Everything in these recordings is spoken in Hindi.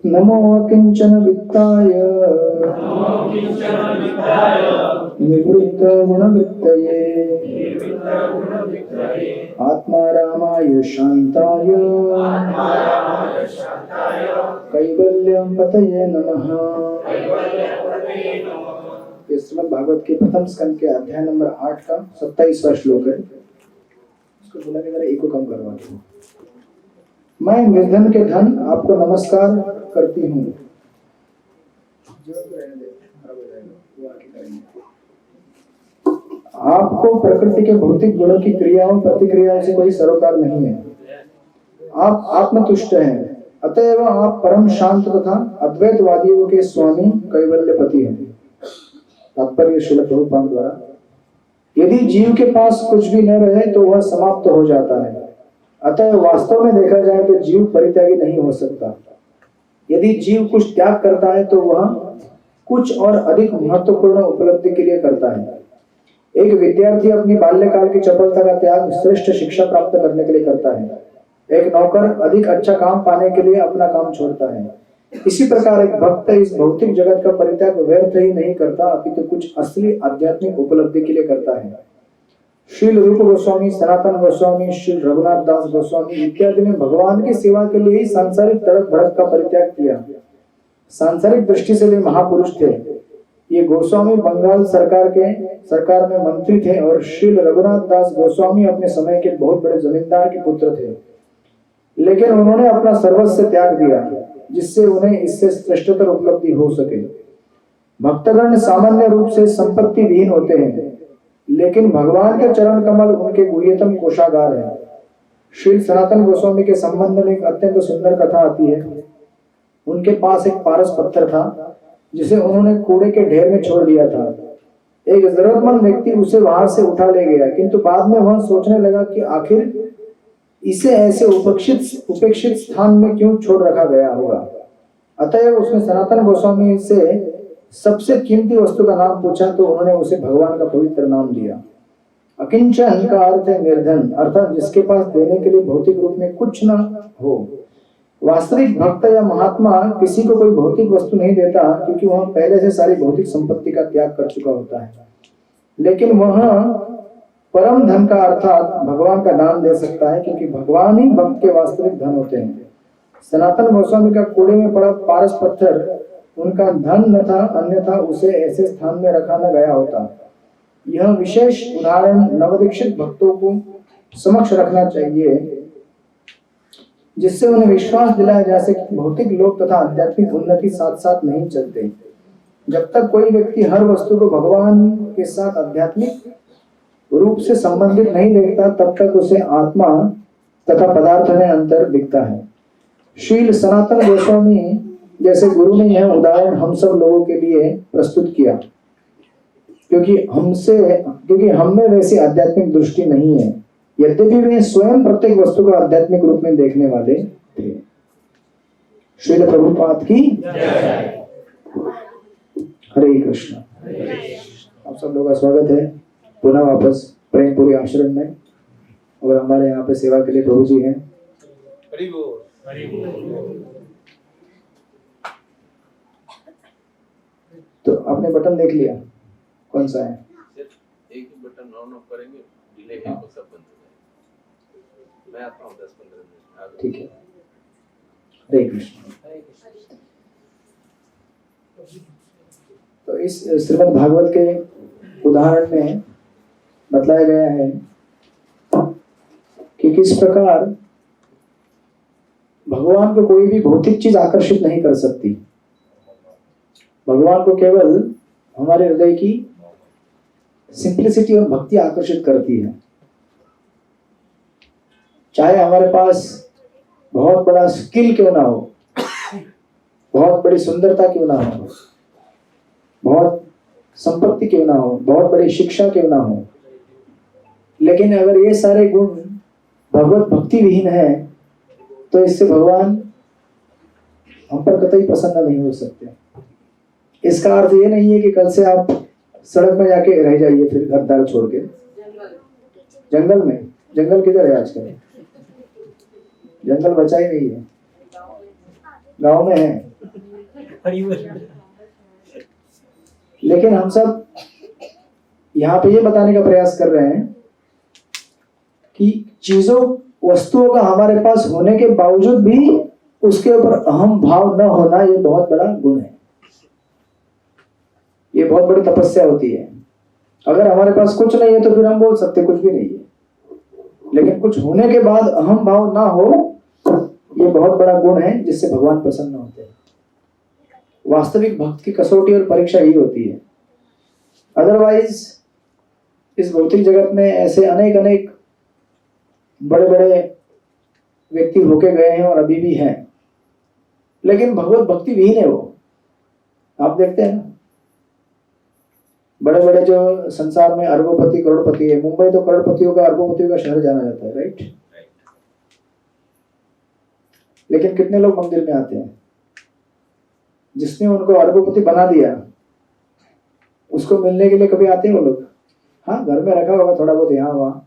नमो किंचन वित्ताय निवृत्त गुणवृत्तये आत्मारामाय शांताय कैवल्यं पतये नमः। श्रीमद् भागवत के प्रथम स्कंद के अध्याय नंबर 8 का 27वां श्लोक है। इसको बोला कि जरा एको कम करवा दो। मैं निर्धन के धन आपको नमस्कार करती हूँ। आपको प्रकृति के भौतिक गुणों की क्रियाओं प्रतिक्रियाओं से कोई सरोकार नहीं है। आप आत्मतुष्ट हैं, अतएव आप परम शांत तथा अद्वैतवादियों के स्वामी कैवल्यपति हैं। तात्पर्य श्रील प्रभुपाद द्वारा, यदि जीव के पास कुछ भी न रहे तो वह समाप्त हो जाता है। अतः वास्तव में देखा जाए तो जीव परित्यागी नहीं हो सकता। यदि जीव कुछ त्याग करता है तो वह कुछ और अधिक महत्वपूर्ण उपलब्धि के लिए करता है। एक विद्यार्थी अपनी बाल्यकाल की चपलता का त्याग श्रेष्ठ शिक्षा प्राप्त करने के लिए करता है। एक नौकर अधिक अच्छा काम पाने के लिए अपना काम छोड़ता है। इसी प्रकार एक भक्त इस भौतिक जगत का परित्याग व्यर्थ ही नहीं करता, अपितु कुछ असली आध्यात्मिक उपलब्धि के लिए करता है। श्रील रूप गोस्वामी, सनातन गोस्वामी, श्री रघुनाथ दास गोस्वामी इत्यादि ने भगवान की सेवा के लिए ही सांसारिक तड़क भड़क का परित्याग किया। सांसारिक दृष्टि से वे महापुरुष थे। ये गोस्वामी बंगाल सरकार में मंत्री थे और श्री रघुनाथ दास गोस्वामी अपने समय के बहुत बड़े जमींदार के पुत्र थे। लेकिन उन्होंने अपना सर्वस्व त्याग दिया जिससे उन्हें इससे श्रेष्ठतर उपलब्धि हो सके। भक्तगण सामान्य रूप से संपत्ति विहीन होते हैं, लेकिन भगवान के चरण कमल उनके गुह्यतम कोषागार है। श्री सनातन गोस्वामी के संबंध में एक अत्यंत सुंदर कथा आती है। उनके पास एक पारस पत्थर था जिसे उन्होंने कूड़े के ढेर में छोड़ दिया था। एक जरूरतमंद व्यक्ति उसे वहां से उठा ले गया, किंतु बाद में वह सोचने लगा कि आखिर इसे ऐसे उपेक्षित स्थान में क्यों छोड़ रखा गया होगा। अतएव उसने सनातन गोस्वामी से सबसे कीमती वस्तु का नाम पूछा तो उन्होंने उसे भगवान का पवित्र नाम दिया। अकिंचन का अर्थ है निर्धन, अर्थात जिसके पास देने के लिए भौतिक रूप में कुछ न हो। वास्तविक भक्त या महात्मा किसी को कोई भौतिक वस्तु नहीं देता, क्योंकि वह पहले से सारी भौतिक संपत्ति का त्याग कर चुका होता है। लेकिन वह परम धन का अर्थात भगवान का दान दे सकता है, क्योंकि भगवान ही भक्त के वास्तविक धन होते हैं। सनातन गोस्वामी का कूड़े में पड़ा पारस पत्थर उनका धन न था, अन्यथा उसे ऐसे स्थान में रखा न गया होता। यह विशेष उदाहरण नवदीक्षित भक्तों को समक्ष रखना चाहिए, जिससे उन्हें विश्वास दिलाया जा सके भौतिक लोक तथा आध्यात्मिक उन्नति साथ साथ नहीं चलते। जब तक कोई व्यक्ति हर वस्तु को भगवान के साथ आध्यात्मिक रूप से संबंधित नहीं देखता, तब तक उसे आत्मा तथा पदार्थ में अंतर दिखता है। श्रील सनातन गोस्वामी जैसे गुरु ने यह उदाहरण हम सब लोगों के लिए प्रस्तुत किया, क्योंकि हम में वैसी आध्यात्मिक दृष्टि नहीं है। यद्यपि वे स्वयं प्रत्येक वस्तु को आध्यात्मिक रूप में देखने वाले थे। श्रील प्रभुपाद की हरे कृष्ण। आप सब लोगों का स्वागत है पुनः वापस प्रेमपुरी आश्रम में। और हमारे यहाँ पे सेवा के लिए प्रभु जी हैं। तो आपने बटन देख लिया कौन सा है? एक ही बटन ऑन ऑफ करेंगे, डिले है तो सब बंद हो जाएगा। मैं आता हूँ 10-15 मिनट। ठीक है। हरे कृष्ण। तो इस श्रीमद् भागवत के उदाहरण में बतलाया गया है कि किस प्रकार भगवान को कोई भी भौतिक चीज आकर्षित नहीं कर सकती। भगवान को केवल हमारे हृदय की सिंप्लिसिटी और भक्ति आकर्षित करती है। चाहे हमारे पास बहुत बड़ा स्किल क्यों ना हो, बहुत बड़ी सुंदरता क्यों ना हो, बहुत संपत्ति क्यों ना हो, बहुत बड़ी शिक्षा क्यों ना हो, लेकिन अगर ये सारे गुण भगवत भक्ति विहीन है तो इससे भगवान हम पर कतई प्रसन्न नहीं हो सकते। इसका अर्थ ये नहीं है कि कल से आप सड़क में जाके रह जाइए फिर घर द्वार छोड़ के। जंगल में, जंगल किधर है आजकल? जंगल बचा ही नहीं है, गांव में है। लेकिन हम सब यहाँ पे ये बताने का प्रयास कर रहे हैं कि चीजों वस्तुओं का हमारे पास होने के बावजूद भी उसके ऊपर अहम भाव न होना, ये बहुत बड़ा गुण है। ये बहुत बड़ी तपस्या होती है। अगर हमारे पास कुछ नहीं है तो फिर हम बोल सकते कुछ भी नहीं है, लेकिन कुछ होने के बाद अहम भाव ना हो, ये बहुत बड़ा गुण है जिससे भगवान प्रसन्न होते हैं। वास्तविक भक्त की कसौटी और परीक्षा ही होती है। अदरवाइज इस भौतिक जगत में ऐसे अनेक अनेक बड़े बड़े व्यक्ति होके गए हैं और अभी भी हैं, लेकिन भगवत भक्ति विहीन है वो। आप देखते हैं ना, बड़े बड़े जो संसार में अरबोपति करोड़पति है, मुंबई तो करोड़पतियों का अरबोपतियों का शहर जाना जाता है, राइट? लेकिन कितने लोग मंदिर में आते हैं? जिसने उनको अरबोपति बना दिया उसको मिलने के लिए कभी आते हैं वो लोग? हाँ, घर में रखा होगा थोड़ा बहुत यहाँ वहाँ,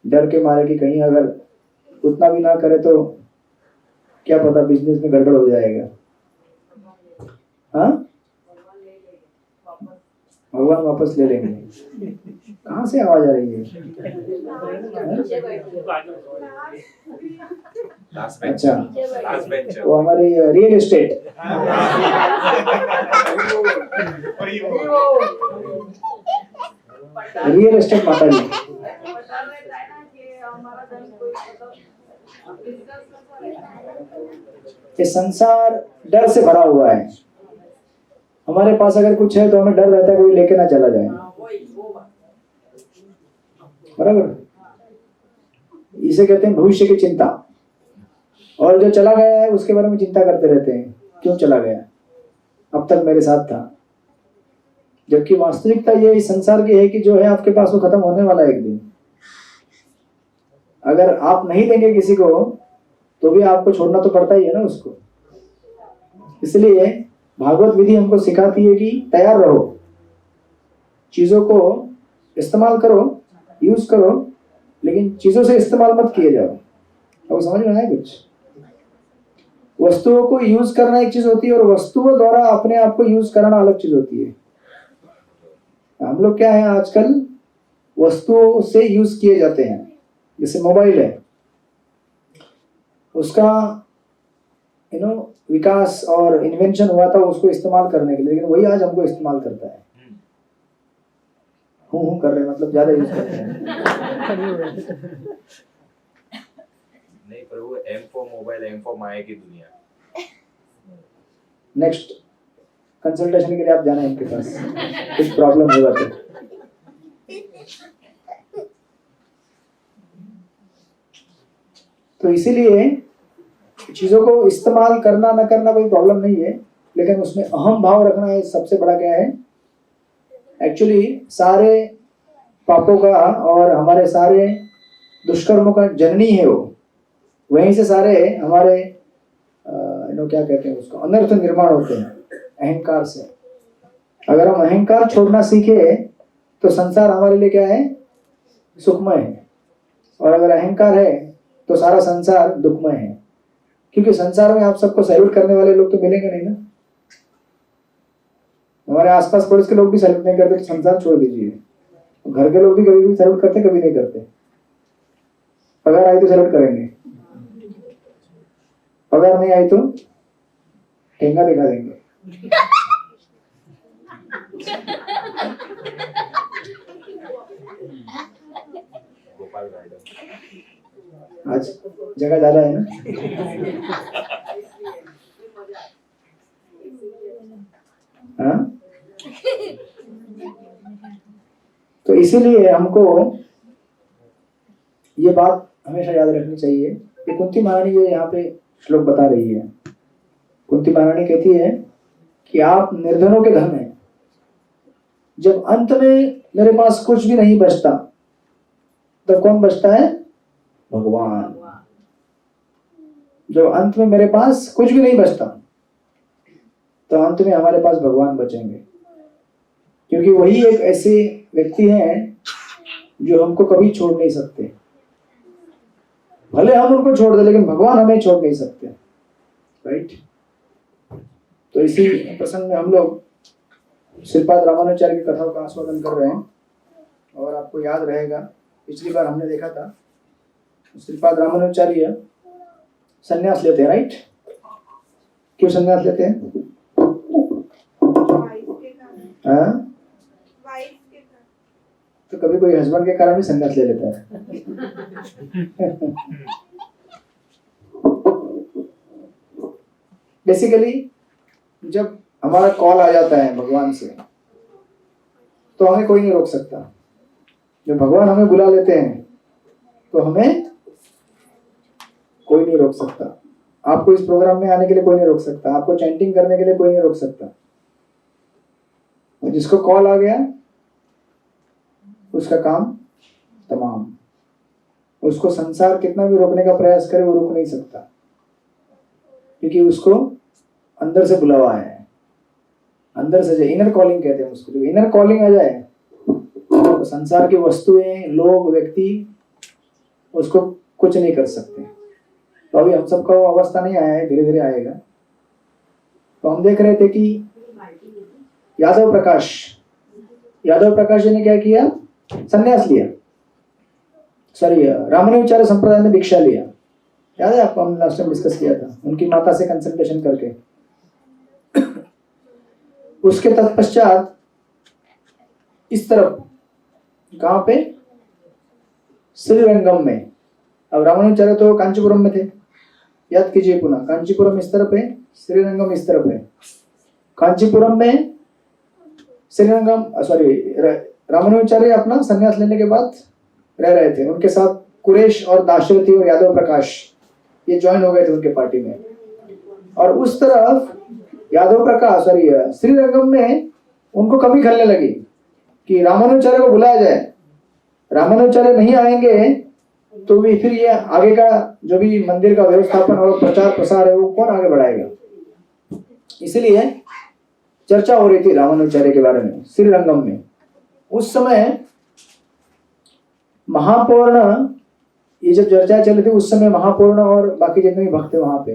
डर के मारे कि कहीं अगर उतना भी ना करे तो क्या पता बिजनेस में गड़बड़ हो जाएगा। हाँ, भगवान वापस ले लेंगे। कहाँ से आवाज आ रही है? अच्छा, वो हमारी रियल एस्टेट। रियल एस्टेट माता जी। ये संसार डर से भरा हुआ है। हमारे पास अगर कुछ है तो हमें डर रहता है कोई लेके ना चला जाए, बराबर? इसे कहते हैं भविष्य की चिंता। और जो चला गया है उसके बारे में चिंता करते रहते हैं, क्यों चला गया, अब तक मेरे साथ था। जबकि वास्तविकता ये इस संसार की है कि जो है आपके पास वो खत्म होने वाला है एक दिन। अगर आप नहीं देंगे किसी को तो भी आपको छोड़ना तो पड़ता ही है ना उसको। इसलिए भागवत विधि हमको सिखाती है कि तैयार रहो, चीजों को इस्तेमाल करो, यूज करो, लेकिन चीजों से इस्तेमाल मत किए जाओ। अब समझ में आया कुछ? वस्तुओं को यूज करना एक चीज होती है और वस्तुओं द्वारा अपने आप को यूज करना अलग चीज होती है। हम लोग क्या है, आजकल वस्तुओं से यूज किए जाते हैं। जैसे मोबाइल है, उसका विकास और इन्वेंशन हुआ था उसको इस्तेमाल करने के लिए, लेकिन वही आज हमको इस्तेमाल करता है। हूँ कर रहे मतलब ज्यादा यूज करते हैं। नहीं प्रभु, M for mobile, M for माया की दुनिया। नेक्स्ट कंसल्टेशन के लिए आप जाना है इनके पास, कुछ प्रॉब्लम होगा तो इसीलिए चीजों को इस्तेमाल करना न करना कोई प्रॉब्लम नहीं है, लेकिन उसमें अहम भाव रखना है सबसे बड़ा क्या है। एक्चुअली सारे पापों का और हमारे सारे दुष्कर्मों का जननी है वो। वहीं से सारे हमारे क्या कहते हैं उसको, अनर्थ निर्माण होते हैं, अहंकार से। अगर हम अहंकार छोड़ना सीखे तो संसार हमारे लिए क्या है, सुखमय है। और अगर अहंकार है तो सारा संसार दुखमय है, क्योंकि संसार में आप सबको सैल्यूट करने वाले लोग तो मिलेंगे नहीं ना। हमारे आसपास पड़ोस के लोग भी सैल्यूट नहीं करते तो संसार छोड़ दीजिए। घर के लोग भी कभी भी सैल्यूट करते, कभी नहीं करते। पगार आई तो सैल्यूट करेंगे, पगार नहीं आई तो ठेंगा दिखा देंगे। गोपाल गार्डन आज जगह ज्यादा है ना। हाँ, तो इसीलिए हमको ये बात हमेशा याद रखनी चाहिए कि कुंती महारानी ये यहाँ पे श्लोक बता रही है। कुंती महारानी कहती है कि आप निर्धनों के धन हैं। जब अंत में मेरे पास कुछ भी नहीं बचता तब कौन बचता है, भगवान। जब अंत में मेरे पास कुछ भी नहीं बचता तो अंत में हमारे पास भगवान बचेंगे, क्योंकि वही एक ऐसे व्यक्ति हैं जो हमको कभी छोड़ नहीं सकते। भले हम उनको छोड़ दे लेकिन भगवान हमें छोड़ नहीं सकते, राइट? तो इसी प्रसंग में हम लोग श्रीपाद रामानुजाचार्य की कथाओं का आस्वादन कर रहे हैं। और आपको याद रहेगा पिछली बार हमने देखा था श्रीपाद रामानुजाचार्य संन्यास लेते हैं, राइट? क्यों संन्यास लेते हैं? हाँ? तो कभी कोई हस्बैंड के कारण भी संन्यास ले लेता है। बेसिकली जब हमारा कॉल आ जाता है भगवान से तो हमें कोई नहीं रोक सकता। जब भगवान हमें बुला लेते हैं तो हमें कोई नहीं रोक सकता। आपको इस प्रोग्राम में आने के लिए कोई नहीं रोक सकता, आपको चैंटिंग करने के लिए कोई नहीं रोक सकता। और जिसको कॉल आ गया उसका काम तमाम। उसको संसार कितना भी रोकने का प्रयास करे वो रोक नहीं सकता, क्योंकि उसको अंदर से बुलावा है। अंदर से इनर कॉलिंग कहते हैं उसको। जो इनर कॉलिंग आ जाए तो संसार की वस्तुएं, लोग, व्यक्ति उसको कुछ नहीं कर सकते। तो अभी हम सबका वो अवस्था नहीं आया है, धीरे धीरे आएगा। तो हम देख रहे थे कि यादव प्रकाश जी ने क्या किया? संन्यास लिया। सॉरी, रामानुजाचार्य संप्रदाय में दीक्षा लिया। याद है आपको? हम लास्ट टाइम डिस्कस किया था उनकी माता से कंसल्टेशन करके। उसके तत्पश्चात इस तरफ, कहाँ पे? श्रीरंगम में। अब रामानुजाचार्य तो कांचीपुरम में थे, याद कीजिए पुनः। कांचीपुरम इस तरफ है, श्रीरंगम इस तरफ है। कांचीपुरम में श्रीरंगम, सॉरी, रामानुजाचार्य अपना संन्यास लेने के बाद रह रहे थे। उनके साथ कुरेश और दाशरथी और यादव प्रकाश ये ज्वाइन हो गए थे उनके पार्टी में। और उस तरफ यादव प्रकाश, सॉरी, श्रीरंगम में उनको कमी खलने लगी कि रामानुजाचार्य को बुलाया जाए। रामानुजाचार्य नहीं आएंगे तो भी फिर ये आगे का जो भी मंदिर का व्यवस्थापन और प्रचार प्रसार है वो कौन आगे बढ़ाएगा? इसलिए चर्चा हो रही थी रामानुजाचार्य के बारे में श्रीरंगम में। उस समय महापूर्ण, ये जब चर्चा चल रही थी उस समय महापूर्ण और बाकी जितने भी भक्त थे वहां पे,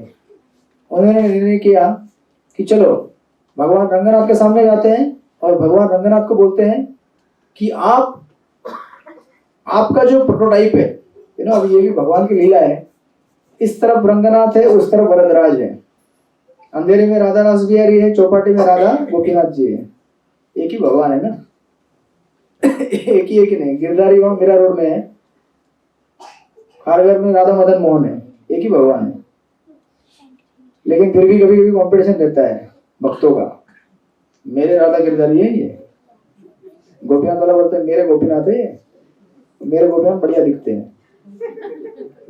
उन्होंने निर्णय किया कि चलो भगवान रंगनाथ के सामने जाते हैं और भगवान रंगनाथ को बोलते हैं कि आपका जो प्रोटोटाइप है, अब ये भी भगवान की लीला है। इस तरफ रंगनाथ है, उस तरफ वरदराज है। अंधेरे में राधा रास बिहारी है, चौपाटी में राधा गोपीनाथ जी है। एक ही भगवान है ना। एक ही नहीं। गिरधारी वहां मीरा रोड में है, खारघर में राधा मदन मोहन है। एक ही भगवान है। लेकिन फिर भी कभी कभी कॉम्पिटिशन रहता है भक्तों का। मेरे राधा गिरधारी है ये, गोपीनाथ वाला बोलते हैं मेरे गोपीनाथ है, मेरे गोपीनाथ बढ़िया दिखते हैं।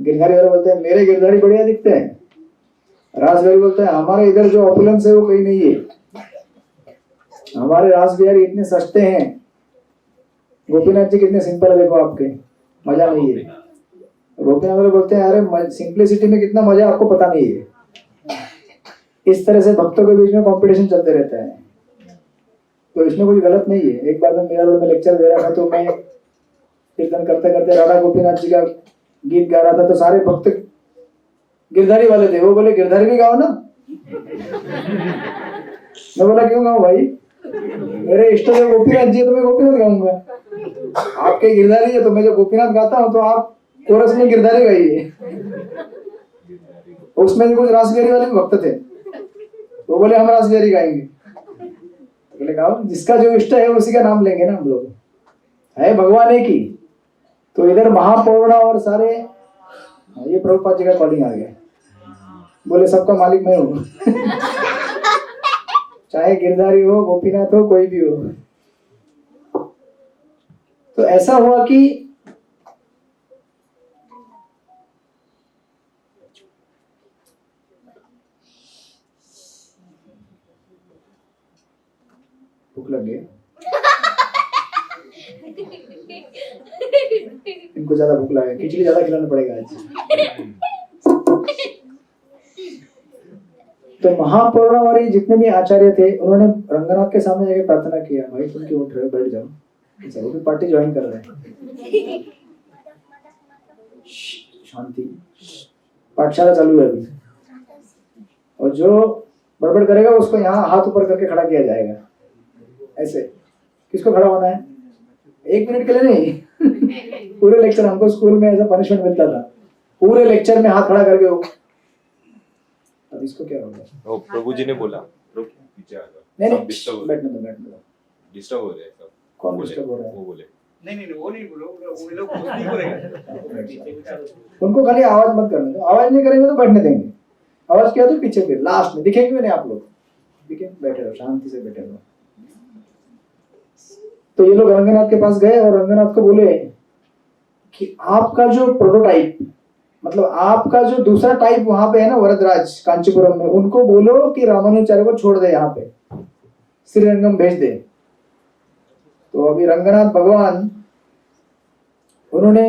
गिरधारी वाला बोलते हैं मेरे गिरधारी बढ़िया दिखते हैं। रास बिहारी बोलते हैं हमारे इधर जो ऑपुलेंस है वो कहीं नहीं है, हमारे रास बिहारी इतने सस्ते हैं। गोपीनाथ जी कितने सिंपल है, देखो आपके, मजा नहीं है। गोपीनाथ वाले बोलते हैं अरे सिंपलिसिटी में कितना मजा आपको पता नहीं है। इस तरह से भक्तों के बीच में कंपटीशन चलते रहता है। तो इसमें कोई गलत नहीं है। एक बार मैं मीरा रोड में लेक्चर दे रहा था तो मैं कीर्तन करते करते राधा गोपीनाथ जी का गीत गा रहा था, तो सारे भक्त गिरधारी वाले थे। वो बोले गिरधारी भी गाओ ना। मैं बोला क्यों गाऊं भाई, मेरे इष्ट देव गोपीनाथ जी है तो मैं गोपीनाथ गाऊंगा। आपके गिरधारी है तो मैं जो गोपीनाथ गाता हूँ तो आप कोरस में गिरधारी गाइए। उसमें भी कुछ रासबिहारी वाले भी भक्त थे, वो बोले हम रासबिहारी गाएंगे। बोले गाओ, जिसका जो इष्ट है उसी का नाम लेंगे ना हम लोग, है भगवान एक ही। तो इधर महापौर्ण और सारे, ये प्रभुपाद जी का कॉलिंग आ गया। बोले सबका मालिक मैं हूँ। चाहे गिरधारी हो, गोपीनाथ हो, कोई भी हो। तो ऐसा हुआ कि भूख लग गई, इनको ज्यादा भूख लगा, खिचड़ी ज्यादा खिलाना पड़ेगा आज। तो महापौर्णवारी जितने भी आचार्य थे उन्होंने रंगनाथ के सामने जाके प्रार्थना किया, भाई तुम क्यों उठ रहे हो, बैठ जाओ, वो भी पार्टी ज्वाइन कर रहे हैं। शांति, पाठशाला चालू है अभी। और जो गड़बड़ करेगा उसको यहाँ हाथ ऊपर करके खड़ा किया जाएगा। ऐसे किसको खड़ा होना है? 1 मिनट के लिए नहीं पूरे लेक्चर। हमको स्कूल में ऐसा पनिशमेंट मिलता था, पूरे लेक्चर में हाथ खड़ा करके। अब इसको क्या हो गया? ओ प्रभु जी ने बोला पीछे आ जाओ। नहीं सब नहीं, डिस्टर्ब बैठने दो। डिस्टर्ब हो रहे हैं सब। कौन बोले, डिस्टर्ब हो रहा है? वो बोले नहीं वो नहीं बोलो, वो लोग कुछ नहीं करेंगे। उनको खाली आवाज मत करने दो। आवाज नहीं करेंगे तो बैठने देंगे। आवाज किया तो पीछे फिर लास्ट में दिखेंगे भी नहीं आप लोग। ठीक है, बैठे रहो, शांति से बैठे रहो। तो ये लोग रंगनाथ के पास गए और रंगनाथ को बोले कि आपका जो प्रोटोटाइप, मतलब आपका जो दूसरा टाइप वहां पे है ना वरदराज कांचीपुरम में, उनको बोलो कि रामानुजाचार्य को छोड़ दे, यहाँ पे श्रीरंगम भेज दे। तो अभी रंगनाथ भगवान उन्होंने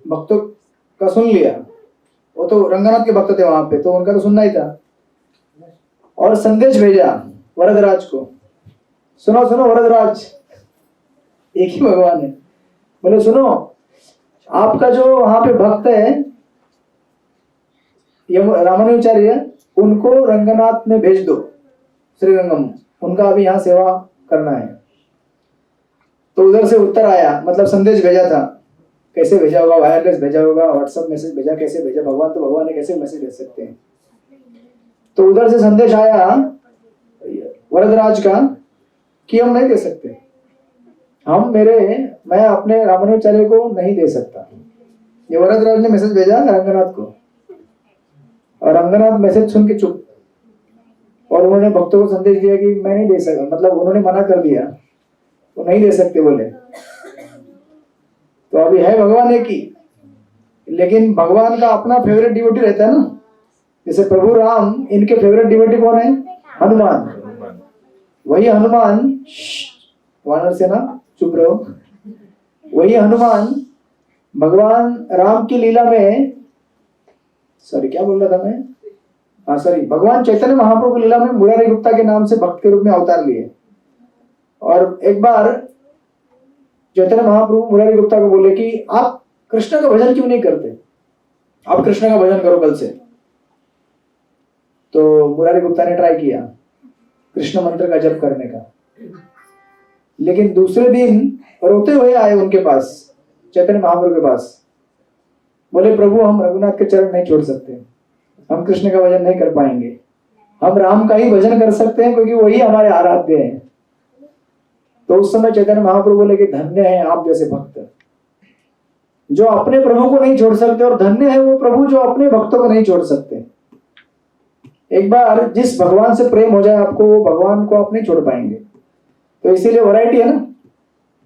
भक्तों का सुन लिया। वो तो रंगनाथ के भक्त थे वहां पे, तो उनका तो सुनना ही था। और संदेश भेजा वरदराज को, सुनो सुनो वरदराज, एक ही भगवान है। बोले सुनो, आपका जो वहां पे भक्त है रामानुजाचार्य, उनको रंगनाथ में भेज दो श्रीरंगम, उनका अभी यहाँ सेवा करना है। तो उधर से उत्तर आया, मतलब संदेश भेजा था। कैसे भेजा होगा? वायरलेस भेजा होगा, व्हाट्सएप मैसेज भेजा, कैसे भेजा? भगवान तो भगवान है, कैसे मैसेज भेज सकते हैं? तो उधर से संदेश आया वरदराज का कि हम नहीं दे सकते, मैं अपने रामानुजाचार्य को नहीं दे सकता। ये वरदराज ने मैसेज भेजा रंगनाथ को, और रंगनाथ मैसेज सुन के चुप। और उन्होंने भक्तों को संदेश दिया कि मैं नहीं दे सकता, मतलब उन्होंने मना कर दिया, वो नहीं दे सकते बोले। तो अभी है भगवान एक ही, लेकिन भगवान का अपना फेवरेट डिवोटी रहता है ना। जैसे प्रभु राम, इनके फेवरेट डिवोटी कौन है? हनुमान। वही हनुमान, वानर सेना चुप रहो, वही हनुमान भगवान राम की लीला में, क्या बोल रहा था मैं? भगवान चैतन्य महाप्रभु की लीला में मुरारी गुप्ता के नाम से भक्त के रूप में अवतार लिए। और एक बार चैतन्य महाप्रभु मुरारी गुप्ता को बोले कि आप कृष्ण का भजन क्यों नहीं करते? आप कृष्ण का भजन करो कल से। तो मुरारी गुप्ता ने ट्राई किया कृष्ण मंत्र का जप करने का, लेकिन दूसरे दिन रोते हुए आए उनके पास, चैतन्य महाप्रभु के पास। बोले प्रभु, हम रघुनाथ के चरण नहीं छोड़ सकते, हम कृष्ण का भजन नहीं कर पाएंगे, हम राम का ही भजन कर सकते हैं क्योंकि वही हमारे आराध्य हैं। तो उस समय चैतन्य महाप्रभु बोले कि धन्य है आप जैसे भक्त जो अपने प्रभु को नहीं छोड़ सकते, और धन्य है वो प्रभु जो अपने भक्तों को नहीं छोड़ सकते। एक बार जिस भगवान से प्रेम हो जाए आपको, वो भगवान को आप नहीं छोड़ पाएंगे। तो इसीलिए वैरायटी है ना,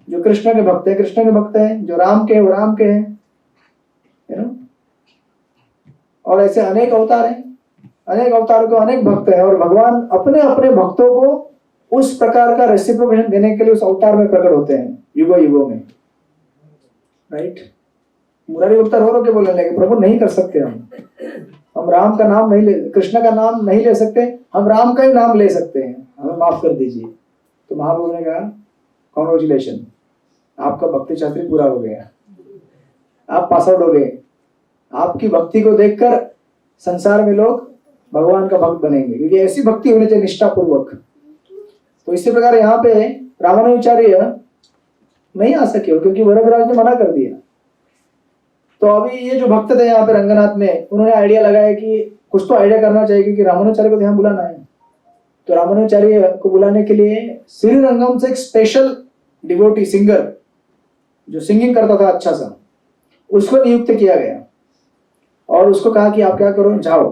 जो कृष्ण के भक्त है कृष्ण के भक्त हैं, जो राम के वो राम के हैं, है ना। और ऐसे अनेक अवतार हैं, अनेक अवतारों को अनेक भक्त हैं, और भगवान अपने अपने भक्तों को उस प्रकार का रेसिप्रोकेशन देने के लिए उस अवतार में प्रकट होते हैं युगों युगों में, राइट। मुरारी गुप्ता रो के बोलने लगे प्रभु नहीं कर सकते, हम राम का नाम नहीं ले, कृष्ण का नाम नहीं ले सकते, हम राम का ही नाम ले सकते हैं, हमें माफ कर दीजिए। तो महाप्रभु ने कहा कॉन्ग्रेचुलेशन, आपका भक्ति शास्त्री पूरा हो गया, आप पास आउट हो गए। आपकी भक्ति को देखकर संसार में लोग भगवान का भक्त बनेंगे, क्योंकि ऐसी भक्ति होनी चाहिए निष्ठा पूर्वक। तो इसी प्रकार यहाँ पे रामानुजाचार्य नहीं आ सके हो क्योंकि वरदराज ने मना कर दिया। तो अभी ये जो भक्त थे यहाँ पे रंगनाथ में, उन्होंने आइडिया लगाया कि कुछ तो आइडिया करना चाहिए क्योंकि रामानुजाचार्य को यहाँ बुलाना है। तो रामानुजाचार्य को बुलाने के लिए श्रीरंगम से एक स्पेशल डिवोटी सिंगर जो सिंगिंग करता था अच्छा सा, उसको नियुक्त किया गया और उसको कहा कि आप क्या करो, जाओ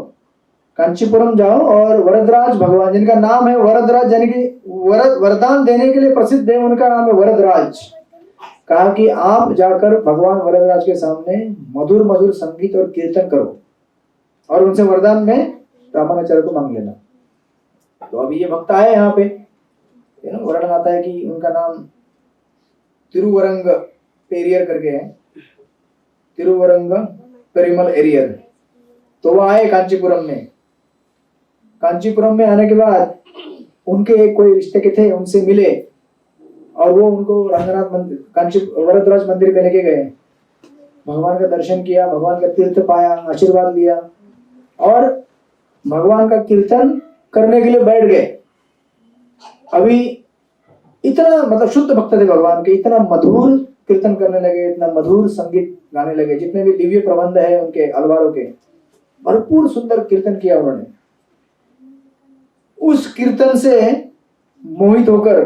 कांचीपुरम जाओ और वरदराज भगवान, जिनका नाम है वरदराज, यानी कि वरदान देने के लिए प्रसिद्ध है, उनका नाम है वरदराज। कहा कि आप जाकर भगवान वरदराज के सामने मधुर मधुर संगीत और कीर्तन करो और उनसे वरदान में रामानुजाचार्य को मांग लेना। तो अभी ये भक्त आए यहाँ पे, वर्णन आता है कि उनका नाम तिरुवरंग पेरियर करके है, तिरुवरंग पेरिमल एरियर। तो वो आए कांचीपुरम में। कांचीपुरम में आने के बाद उनके एक कोई रिश्ते के थे, उनसे मिले और वो उनको रंगनाथ मंदिर वरदराज मंदिर में लेके गए, भगवान का दर्शन किया, भगवान का तीर्थ पाया, आशीर्वाद लिया और भगवान का कीर्तन करने के लिए बैठ गए। अभी इतना मतलब शुद्ध भक्त थे भगवान के, इतना मधुर कीर्तन करने लगे, इतना मधुर संगीत गाने लगे, जितने भी दिव्य प्रबंध है उनके अलवारों के, भरपूर सुंदर कीर्तन किया उन्होंने। उस कीर्तन से मोहित होकर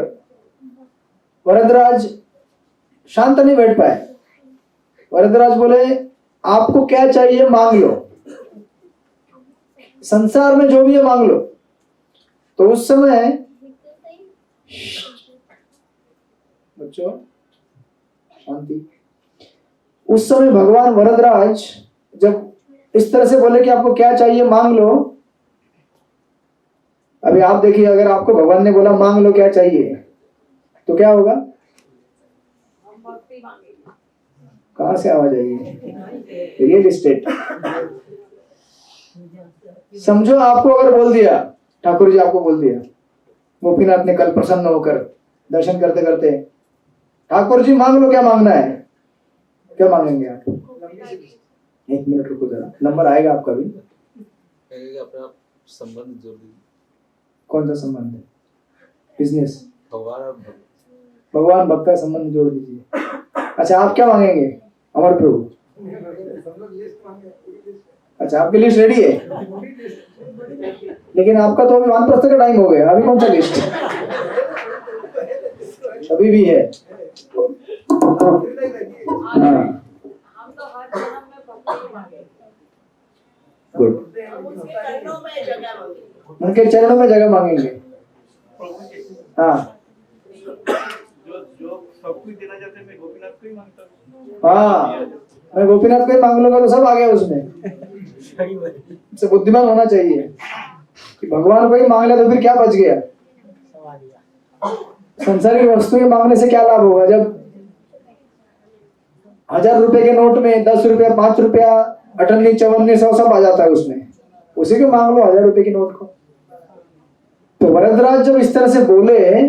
वरदराज शांत नहीं बैठ पाए। वरदराज बोले आपको क्या चाहिए मांग लो, संसार में जो भी है मांग लो। तो उस समय बच्चों शांति, उस समय भगवान वरदराज जब इस तरह से बोले कि आपको क्या चाहिए मांग लो, अभी आप देखिए अगर आपको भगवान ने बोला मांग लो क्या चाहिए तो क्या होगा? कहां से आवाज आएगी? Real estate. समझो आपको अगर बोल दिया, ठाकुर जी आपको बोल दिया, गोपीनाथ ने कल प्रसन्न होकर दर्शन करते करते, ठाकुर जी मांग लो क्या मांगना है, क्या मांगेंगे आप? एक मिनट रुको जरा, नंबर आएगा आपका भी। अपना संबंध जोड़ दीजिए। कौन सा संबंध है? बिजनेस, भगवान और भक्त। भगवान भक्त का संबंध जोड़ दीजिए। अच्छा आप क्या मांगेंगे? अमर प्रभु। अच्छा आपकी लिस्ट रेडी है, लेकिन आपका तो अभी वानप्रस्थ का टाइम हो गया, अभी कौन सा लिस्ट? अभी भी है। हाँ गुड, उनके चरणों में जगह मांगेंगे। हाँ जो सब कुछ देना चाहते हैं, मैं गोपीनाथ को ही मांगता हूँ। हाँ मैं गोपीनाथ को ही मांग लूंगा तो सब आ गया उसमें। इससे बुद्धिमान होना चाहिए कि भगवान को ही मांग लिया तो फिर क्या बच गया? संसार की वस्तुएं मांगने से क्या लाभ होगा जब 1000 रुपए के नोट में 10 रुपया 5 रुपया 58 54 100 सब आ जाता है उसमें, उसी को मांग लो 1000 रुपए की नोट को। तो वरदराज जब इस तरह से बोले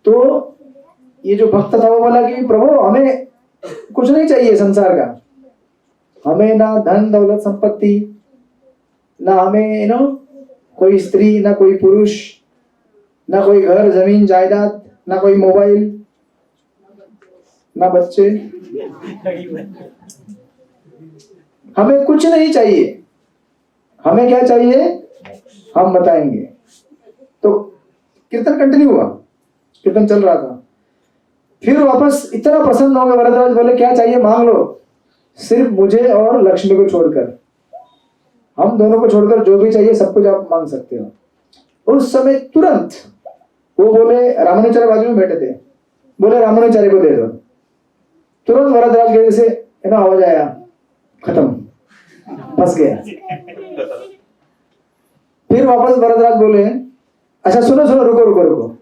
तो ये जो भक्त था वो बोला कि प्रभु हमें कुछ नहीं चाहिए संसार का, हमें ना धन दौलत संपत्ति, ना हमें कोई स्त्री, ना कोई पुरुष, ना कोई घर जमीन जायदाद, ना कोई मोबाइल, ना बच्चे, हमें कुछ नहीं चाहिए। हमें क्या चाहिए हम बताएंगे। तो कीर्तन कंटिन्यू हुआ, कीर्तन चल रहा था। फिर वापस इतना प्रसन्न हो गए वरदराज, बोले क्या चाहिए मांग लो, सिर्फ मुझे और लक्ष्मी को छोड़कर, हम दोनों को छोड़कर जो भी चाहिए सब कुछ आप मांग सकते हो। उस समय तुरंत वो बोले, रामानुचार्य बाजू में बैठे थे, बोले रामानुचार्य को दे दो। तुरंत वरदराज के जैसे आवाज आया, खत्म, फंस गया। फिर वापस वरदराज बोले अच्छा सुनो सुनो रुको रुको रुको,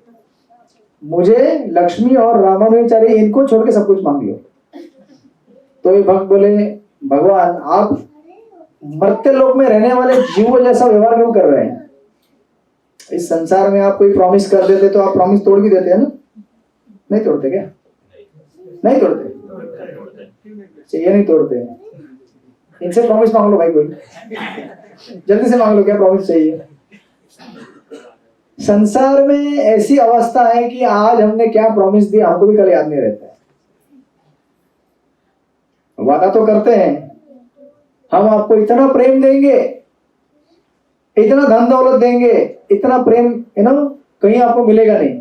मुझे लक्ष्मी और रामानुचार्य इनको छोड़ के सब कुछ मांग लो। तो ये भक्त बोले भगवान आप मरते लोक में रहने वाले जीवों जैसा व्यवहार क्यों कर रहे हैं? इस संसार में आप कोई प्रॉमिस कर देते तो आप प्रॉमिस तोड़ भी देते हैं ना? नहीं तोड़ते क्या? नहीं तोड़ते, ये नहीं तोड़ते। इनसे प्रॉमिस मांग लो भाई, कोई जल्दी से मांग लो क्या प्रॉमिस चाहिए। संसार में ऐसी अवस्था है कि आज हमने क्या प्रॉमिस दिया हमको भी कल याद नहीं रहता है। वादा तो करते हैं हम आपको इतना प्रेम देंगे, इतना धन दौलत देंगे, इतना प्रेम कहीं आपको मिलेगा नहीं,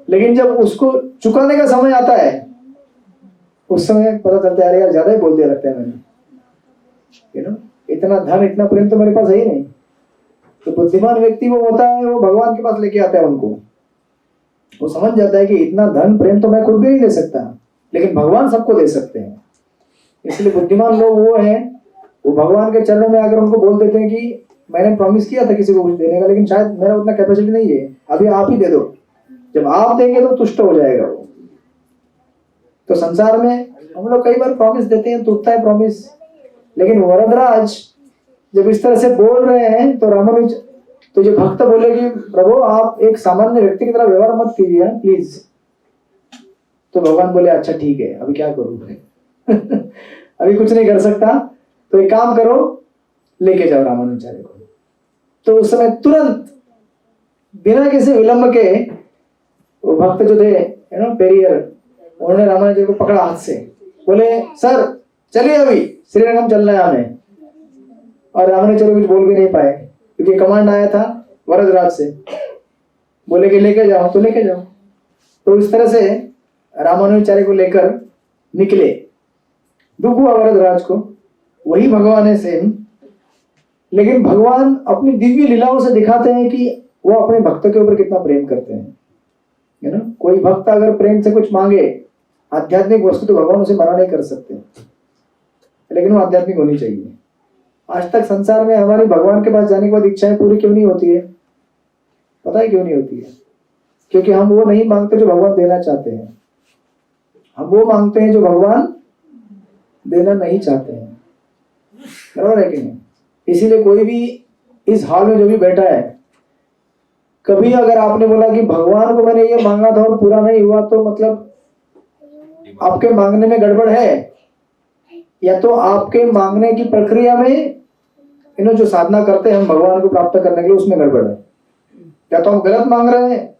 लेकिन जब उसको चुकाने का समय आता है उस समय पता चलता है यार ज्यादा ही बोल दिया लगता है मैंने, इतना धन इतना प्रेम तो मेरे पास है ही नहीं। तो बुद्धिमान व्यक्ति वो होता है, वो भगवान के पास लेके आता है उनको, वो समझ जाता है कि इतना धन प्रेम तो मैं खुद भी नहीं दे सकता, लेकिन भगवान सबको दे सकते हैं। इसलिए बुद्धिमान लोग वो हैं, वो भगवान के चरणों में आकर उनको बोल देते हैं कि मैंने प्रॉमिस किया था किसी को कुछ देने का, लेकिन शायद मेरा उतना कैपेसिटी नहीं है, अभी आप ही दे दो। जब आप देंगे तो तुष्ट हो जाएगा वो। तो संसार में हम लोग कई बार प्रॉमिस देते हैं, टूटता है प्रॉमिस, लेकिन वरदराज जब इस तरह से बोल रहे हैं तो रामानुज, तो जो भक्त बोले कि प्रभु आप एक सामान्य व्यक्ति की तरह व्यवहार मत कीजिए प्लीज। तो भगवान बोले अच्छा ठीक है, अभी क्या करूं अभी कुछ नहीं कर सकता, तो एक काम करो लेके जाओ रामानुचार्य को। तो उस समय तुरंत बिना किसी विलंब के वो भक्त जो थे पेरियर, उन्होंने रामानुज को पकड़ा हाथ से, बोले सर चलिए अभी श्रीरंगम चलना है हमें। और रामानुज कुछ बोल भी नहीं पाए क्योंकि कमांड आया था वरदराज से, बोले कि लेके जाओ तो लेके जाओ। तो इस तरह से रामानुजाचार्य को लेकर निकले। दुख हुआ वरदराज को, वही भगवान है सेम, लेकिन भगवान अपनी दिव्य लीलाओं से दिखाते हैं कि वो अपने भक्त के ऊपर कितना प्रेम करते हैं, है ना। कोई भक्त अगर प्रेम से कुछ मांगे आध्यात्मिक वस्तु, तो भगवान उसे मना नहीं कर सकते, लेकिन वो आध्यात्मिक होनी चाहिए। आज तक संसार में हमारी भगवान के पास जाने के बाद इच्छाएं पूरी क्यों नहीं होती है? पता है क्यों नहीं होती है? क्योंकि हम वो नहीं मांगते जो भगवान देना चाहते हैं, हम वो मांगते हैं जो भगवान देना नहीं चाहते हैं। बराबर है कि नहीं? इसीलिए कोई भी इस हाल में जो भी बैठा है, कभी अगर आपने बोला कि भगवान को मैंने ये मांगा था और पूरा नहीं हुआ, तो मतलब आपके मांगने में गड़बड़ है, या तो आपके मांगने की प्रक्रिया में जो साधना करते हैं हम भगवान को प्राप्त करने के लिए, उसमें गड़बड़ है। या तो हम गलत मांग रहे हैं,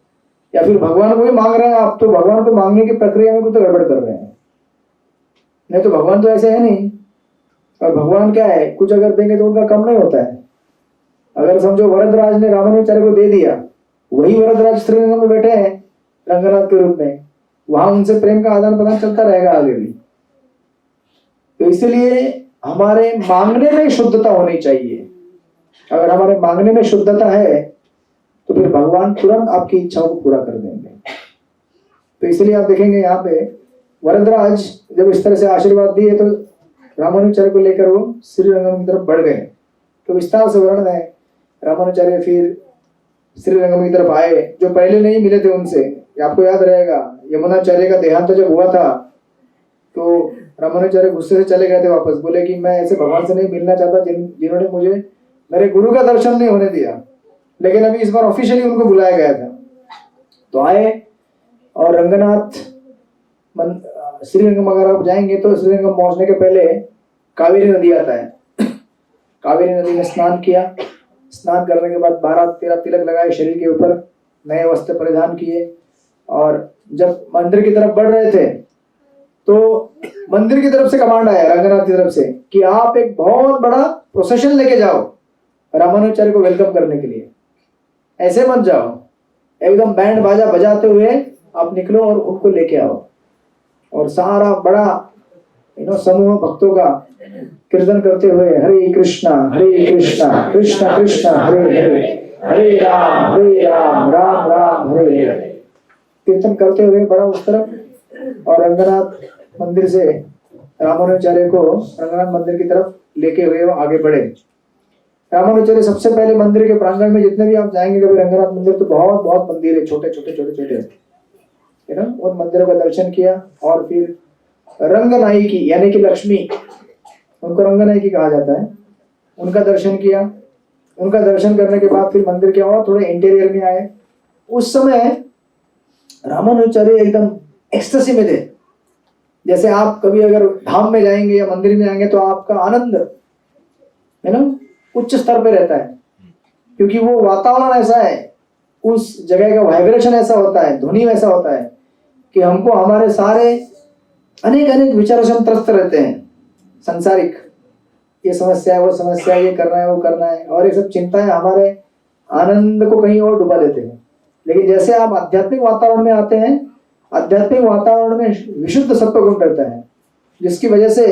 या फिर भगवान को भी मांग रहे हैं आप, तो भगवान को मांगने की प्रक्रिया में कुछ तो गड़बड़ कर रहे हैं। नहीं तो भगवान तो ऐसे है नहीं। और भगवान क्या है, कुछ अगर देंगे तो उनका कम नहीं होता है। अगर समझो वरदराज ने रामानुजाचार्य को दे दिया, वही वरदराज श्रीरंगम में बैठे हैं रंगनाथ के रूप में, वहां उनसे प्रेम का आदान प्रदान चलता रहेगा आगे भी। तो इसलिए हमारे मांगने में शुद्धता होनी चाहिए। अगर हमारे मांगने में शुद्धता है तो फिर भगवान तुरंत आपकी इच्छाओं को पूरा कर देंगे। तो इसलिए आप देखेंगे यहाँ पे वरदराज जब इस तरह से आशीर्वाद दिए, तो रामानुजाचार्य को लेकर वो श्रीरंगम की तरफ बढ़ गए। तो विस्तार से वर्णन है। रामानुजाचार्य फिर श्रीरंगम की तरफ आए, जो पहले नहीं मिले थे उनसे। आपको याद रहेगा यमुनाचार्य का देहांत जब हुआ था, तो रामानुजाचार्य गुस्से से चले गए थे वापस। बोले कि मैं ऐसे भगवान से नहीं मिलना चाहता जिन्होंने मुझे मेरे गुरु का दर्शन नहीं होने दिया। लेकिन अभी इस बार ऑफिशियली उनको बुलाया गया था। तो आए, और रंगनाथ श्रीरंगम अगर आप जाएंगे तो श्रीरंगम पहुंचने के पहले कावेरी नदी आता है। कावेरी नदी में स्नान किया। स्नान करने के बाद 12-13 तिलक लगाए शरीर के ऊपर, नए वस्त्र परिधान किए। और जब मंदिर की तरफ बढ़ रहे थे, तो मंदिर की तरफ से कमांड आया रंगनाथ की तरफ से कि आप एक बहुत बड़ा प्रोसेशन लेके जाओ रामानुजाचार्य को वेलकम करने के लिए। ऐसे मत जाओ, एकदम बैंड बाजा बजाते हुए आप निकलो और उनको लेके आओ। और सारा बड़ा समूह भक्तों का कीर्तन करते हुए हरे कृष्णा कृष्ण कृष्ण हरे हरे, हरे राम राम राम हरे हरे, कीर्तन करते हुए बड़ा उस तरफ। और रंगनाथ मंदिर से रामानुजाचार्य को रंगनाथ मंदिर की तरफ लेके हुए वो आगे बढ़े। रामानुजाचार्य सबसे पहले मंदिर के प्रांगण में, जितने भी आप जाएंगे कभी रंगनाथ मंदिर, तो बहुत बहुत मंदिर है, छोटे छोटे है ना। उन मंदिरों का दर्शन किया। और फिर रंगनायकी यानी कि लक्ष्मी, उनको रंगनायकी कहा जाता है, उनका दर्शन किया। उनका दर्शन करने के बाद फिर मंदिर के और थोड़े इंटीरियर में आए। उस समय रामानुजाचार्य एकदम एक्सटेसी में थे। जैसे आप कभी अगर धाम में जाएंगे या मंदिर में आएंगे तो आपका आनंद है ना उच्च स्तर पे रहता है, क्योंकि वो वातावरण ऐसा है, उस जगह का वाइब्रेशन ऐसा होता है, ध्वनि ऐसा होता है कि हमको हमारे सारे अनेक विचारों से हम त्रस्त रहते हैं। संसारिक, ये समस्या है, वो समस्या है, ये करना है, वो करना है, और ये सब चिंताएं हमारे आनंद को कहीं और डुबा देते हैं। लेकिन जैसे आप आध्यात्मिक वातावरण में आते हैं, आध्यात्मिक वातावरण में विशुद्ध सत्व गुण रहता है, जिसकी वजह से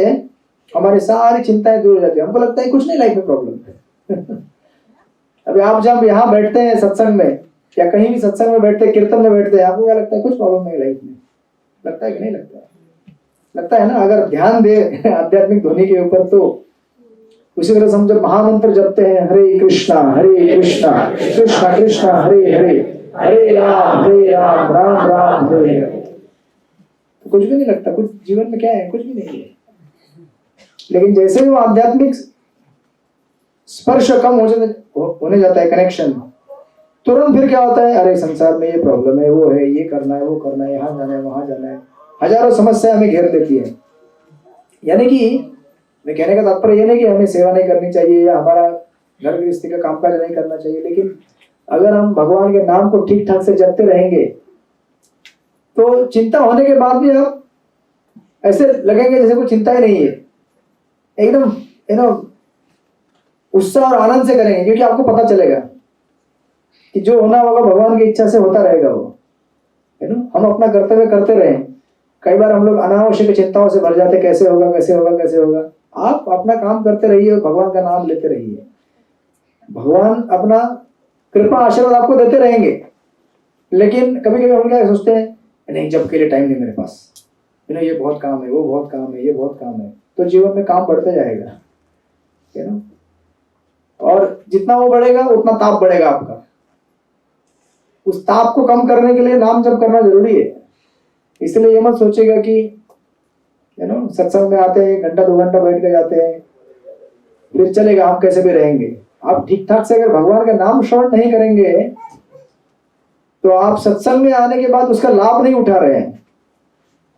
हमारी सारी चिंताएं दूर हो जाती है। हमको लगता है कुछ नहीं लाइफ में प्रॉब्लम है। अभी आप जब यहाँ बैठते हैं सत्संग में, या कहीं भी सत्संग में बैठते हैं, कीर्तन में बैठते हैं, आपको क्या लगता है? कुछ प्रॉब्लम नहीं लाइफ में। लगता है कि नहीं लगता है? लगता है ना। अगर ध्यान दे आध्यात्मिक ध्वनि के ऊपर, तो उसी तरह हम जब महामंत्र जपते हैं हरे कृष्णा कृष्ण कृष्ण हरे हरे, हरे राम राम राम हरे हरे, तो कुछ भी नहीं लगता। कुछ जीवन में क्या है? कुछ भी नहीं है। लेकिन जैसे ही वो आध्यात्मिक स्पर्श कम होने जाता है, कनेक्शन, तुरंत फिर क्या होता है? अरे संसार में ये प्रॉब्लम है, वो है, ये करना है, वो करना है, यहाँ जाना है, वहां जाना है, हजारों समस्या हमें घेर देती है। यानी कि मैं कहने का तात्पर्य ये नहीं कि हमें सेवा नहीं करनी चाहिए, या हमारा घर गृहस्थी का कामकाज नहीं करना चाहिए, लेकिन अगर हम भगवान के नाम को ठीक ठाक से जपते रहेंगे तो चिंता होने के बाद भी आप ऐसे लगेंगे जैसे कोई चिंता ही नहीं है, एकदम उत्साह और आनंद से करेंगे, क्योंकि आपको पता चलेगा कि जो होना होगा भगवान की इच्छा से होता रहेगा वो, है ना। हम अपना कर्तव्य करते रहें। कई बार हम लोग अनावश्यक चिंताओं से भर जाते, कैसे होगा कैसे होगा कैसे होगा। आप अपना काम करते रहिए और भगवान का नाम लेते रहिए, भगवान अपना कृपा आशीर्वाद आपको देते रहेंगे। लेकिन कभी कभी हम क्या सोचते हैं, नहीं जब के लिए टाइम नहीं मेरे पास, ये बहुत काम है, वो बहुत काम है, ये बहुत काम है, तो जीवन में काम बढ़ते जाएगा, है ना। और जितना वो बढ़ेगा उतना ताप बढ़ेगा आपका। उस ताप को कम करने के लिए नाम जप करना जरूरी है। इसलिए ये मत सोचेगा कि सत्संग में आते हैं 1 घंटा 2 घंटा बैठ के जाते हैं फिर चलेगा, हम कैसे भी रहेंगे। आप ठीक ठाक से अगर भगवान का नाम श्रवण नहीं करेंगे तो आप सत्संग में आने के बाद उसका लाभ नहीं उठा रहे हैं।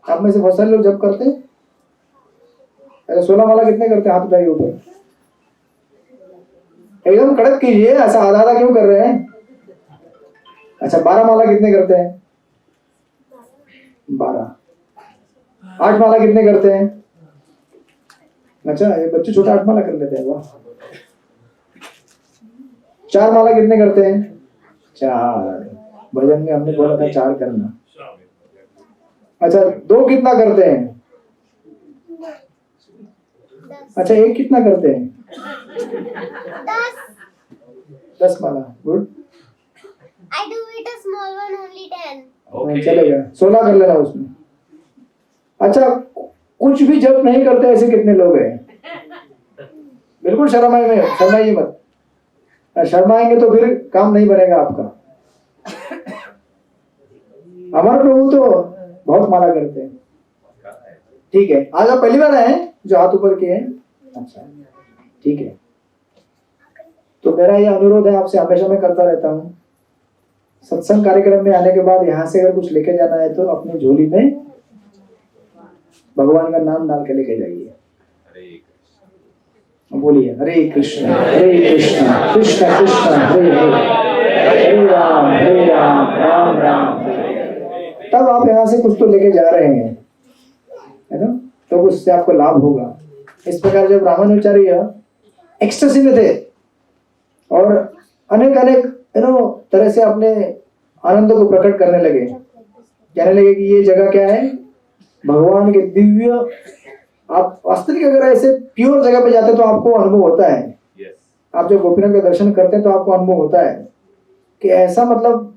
आप में से बहुत सारे लोग जप करते हैं, 16 माला कितने करते हैं, हाथ उठाइए ऊपर, एकदम कड़क कीजिए, ऐसा आधा आधा क्यों कर रहे हैं। अच्छा 12 माला कितने करते हैं, 12। 8 माला कितने करते हैं, अच्छा ये बच्चे छोटा 8 माला कर लेते हैं, वाह। 4 माला कितने करते हैं, 4। भजन में हमने बोला था 4 करना। अच्छा 2 कितना करते हैं, अच्छा 1 कितना करते हैं, 10 माला, good. I do it a small one, only 10. Okay. चलेगा, 16 कर लेना उसमें। अच्छा कुछ भी जप नहीं करते ऐसे कितने लोग हैं, बिल्कुल शर्माइए मत, शर्माएंगे तो फिर काम नहीं बनेगा आपका। हमारे प्रभु तो बहुत माला करते हैं। ठीक है, आज आप पहली बार आए हैं जो हाथ ऊपर किए हैं, अच्छा ठीक है। तो मेरा ये अनुरोध है आपसे, हमेशा मैं करता रहता हूँ, सत्संग कार्यक्रम में आने के बाद यहाँ से अगर कुछ लेके जाना है तो अपनी झोली में भगवान का नाम डाल के लेके जाइए। बोलिए हरे कृष्ण कृष्ण कृष्ण हरे हरे, हरे राम राम राम। तब आप यहाँ से कुछ तो लेके जा रहे हैं, है ना, तो उससे आपको लाभ होगा। इस प्रकार जब रामानुचार्य एक्सटेसी में थे और अनेक तरह से अपने आनंदों को प्रकट करने लगे, कहने लगे कि ये जगह क्या है, भगवान के दिव्य। आप वास्तविक अगर ऐसे प्योर जगह पे जाते तो आपको अनुभव होता है। आप जब गोपीनाथ का दर्शन करते हैं तो आपको अनुभव होता है कि ऐसा, मतलब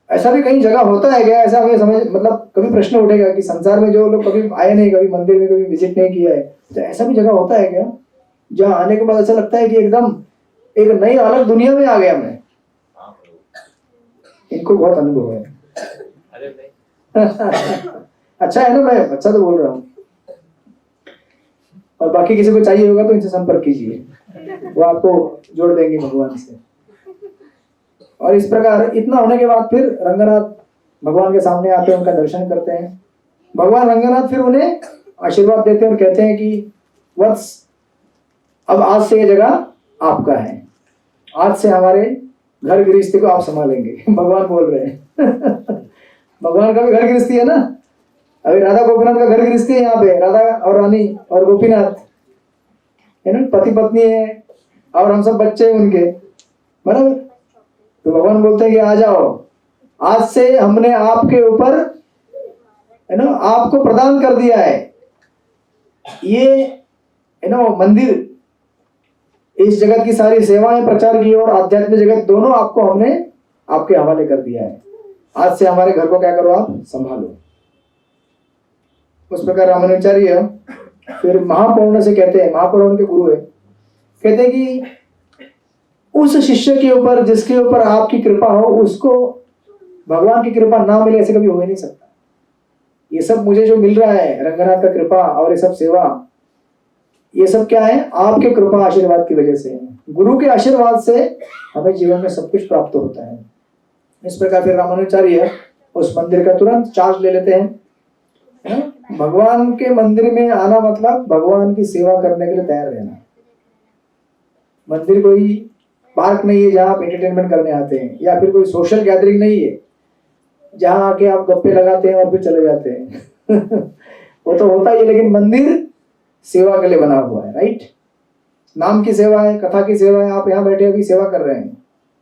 ऐसा भी कहीं जगह होता है क्या, ऐसा हमें समझ, मतलब कभी प्रश्न उठेगा कि संसार में जो लोग कभी आए नहीं, कभी मंदिर में कभी विजिट नहीं किया है, तो ऐसा भी जगह होता है क्या जहाँ आने के बाद ऐसा लगता है कि एकदम एक नई अलग दुनिया में आ गया मैं। इनको बहुत अनुभव है। अच्छा है ना, मैं अच्छा तो बोल रहा हूँ। और बाकी किसी को चाहिए होगा तो इनसे संपर्क कीजिए, वो आपको जोड़ देंगे भगवान से। और इस प्रकार इतना होने के बाद फिर रंगनाथ भगवान के सामने आते हैं, उनका दर्शन करते हैं। भगवान रंगनाथ फिर उन्हें आशीर्वाद देते हैं और कहते हैं कि वत्स, अब आज से ये जगह आपका है, आज से हमारे घर गृहस्थी को आप संभालेंगे। भगवान बोल रहे हैं। भगवान का भी घर गृहस्थी है ना, अभी राधा गोपीनाथ का घर गृहस्थी है यहाँ पे, राधा और रानी और गोपीनाथ, है ना, पति पत्नी है और हम सब बच्चे हैं उनके, बराबर। तो भगवान बोलते हैं कि आ जाओ, आज से हमने आपके ऊपर, है ना, आपको प्रदान कर दिया है ये, है ना, मंदिर, इस जगत की सारी सेवाएं प्रचार की और आध्यात्मिक जगत दोनों आपको हमने आपके हवाले कर दिया है। आज से हमारे घर को क्या करो, आप संभालो। उस प्रकार रामानुचार्य फिर महापौर्ण से कहते हैं, महापौर्ण के गुरु है, कहते हैं कि उस शिष्य के ऊपर जिसके ऊपर आपकी कृपा हो, उसको भगवान की कृपा ना मिले ऐसे कभी हो ही नहीं सकता। ये सब मुझे जो मिल रहा है, रंगनाथ का कृपा और ये सब सेवा, ये सब क्या है, आपके कृपा आशीर्वाद की वजह से है। गुरु के आशीर्वाद से हमें जीवन में सब कुछ प्राप्त होता है। इस प्रकार फिर रामानुचार्य उस मंदिर का तुरंत चार्ज ले लेते हैं। भगवान के मंदिर में आना मतलब भगवान की सेवा करने के लिए तैयार रहना। मंदिर कोई पार्क नहीं है जहाँ आप एंटरटेनमेंट करने आते हैं, या फिर कोई सोशल गैदरिंग नहीं है जहाँ आके आप गप्पे लगाते हैं और फिर चले जाते हैं वो तो होता ही है, लेकिन मंदिर सेवा के लिए बना हुआ है, राइट। नाम की सेवा है, कथा की सेवा है। आप यहाँ बैठे अभी सेवा कर रहे हैं,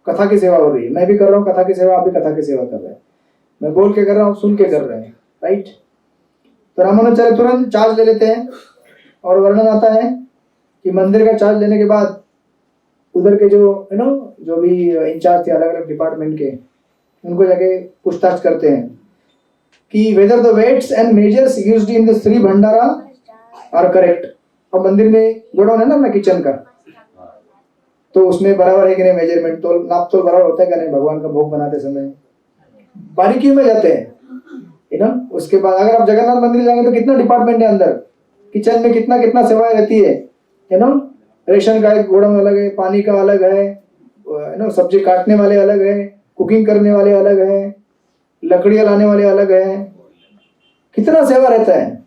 कथा की सेवा हो रही है, मैं भी कर रहा हूँ कथा की सेवा, आप भी कथा की सेवा कर रहे हैं। मैं बोल के कर रहा हूँ, सुन के कर रहे हैं, राइट। तो रामानुजाचार्य तुरंत चार्ज ले लेते हैं और वर्णन आता है कि मंदिर का चार्ज लेने के बाद उधर के जो जो भी इंचार्ज थे अलग अलग डिपार्टमेंट के, उनको जाके पूछताछ करते हैं कि whether the weights and measures used in the Shri Bhandara are correct. और मंदिर में गोडाउन है ना अपना किचन का, तो उसमें बराबर है कि नहीं मेजरमेंट, तो नाप तो बराबर होता है कि नहीं भगवान का भोग बनाते समय, बारीकी में जाते हैं उसके बाद अगर आप जगन्नाथ मंदिर जाएंगे तो कितना डिपार्टमेंट है अंदर, किचन में कितना कितना सेवाएं रहती है रेशन का एक गोडाउन अलग है, पानी का अलग है, सब्जी काटने वाले अलग है, कुकिंग करने वाले अलग है, लकड़ियां लाने वाले अलग है, कितना सेवा रहता है।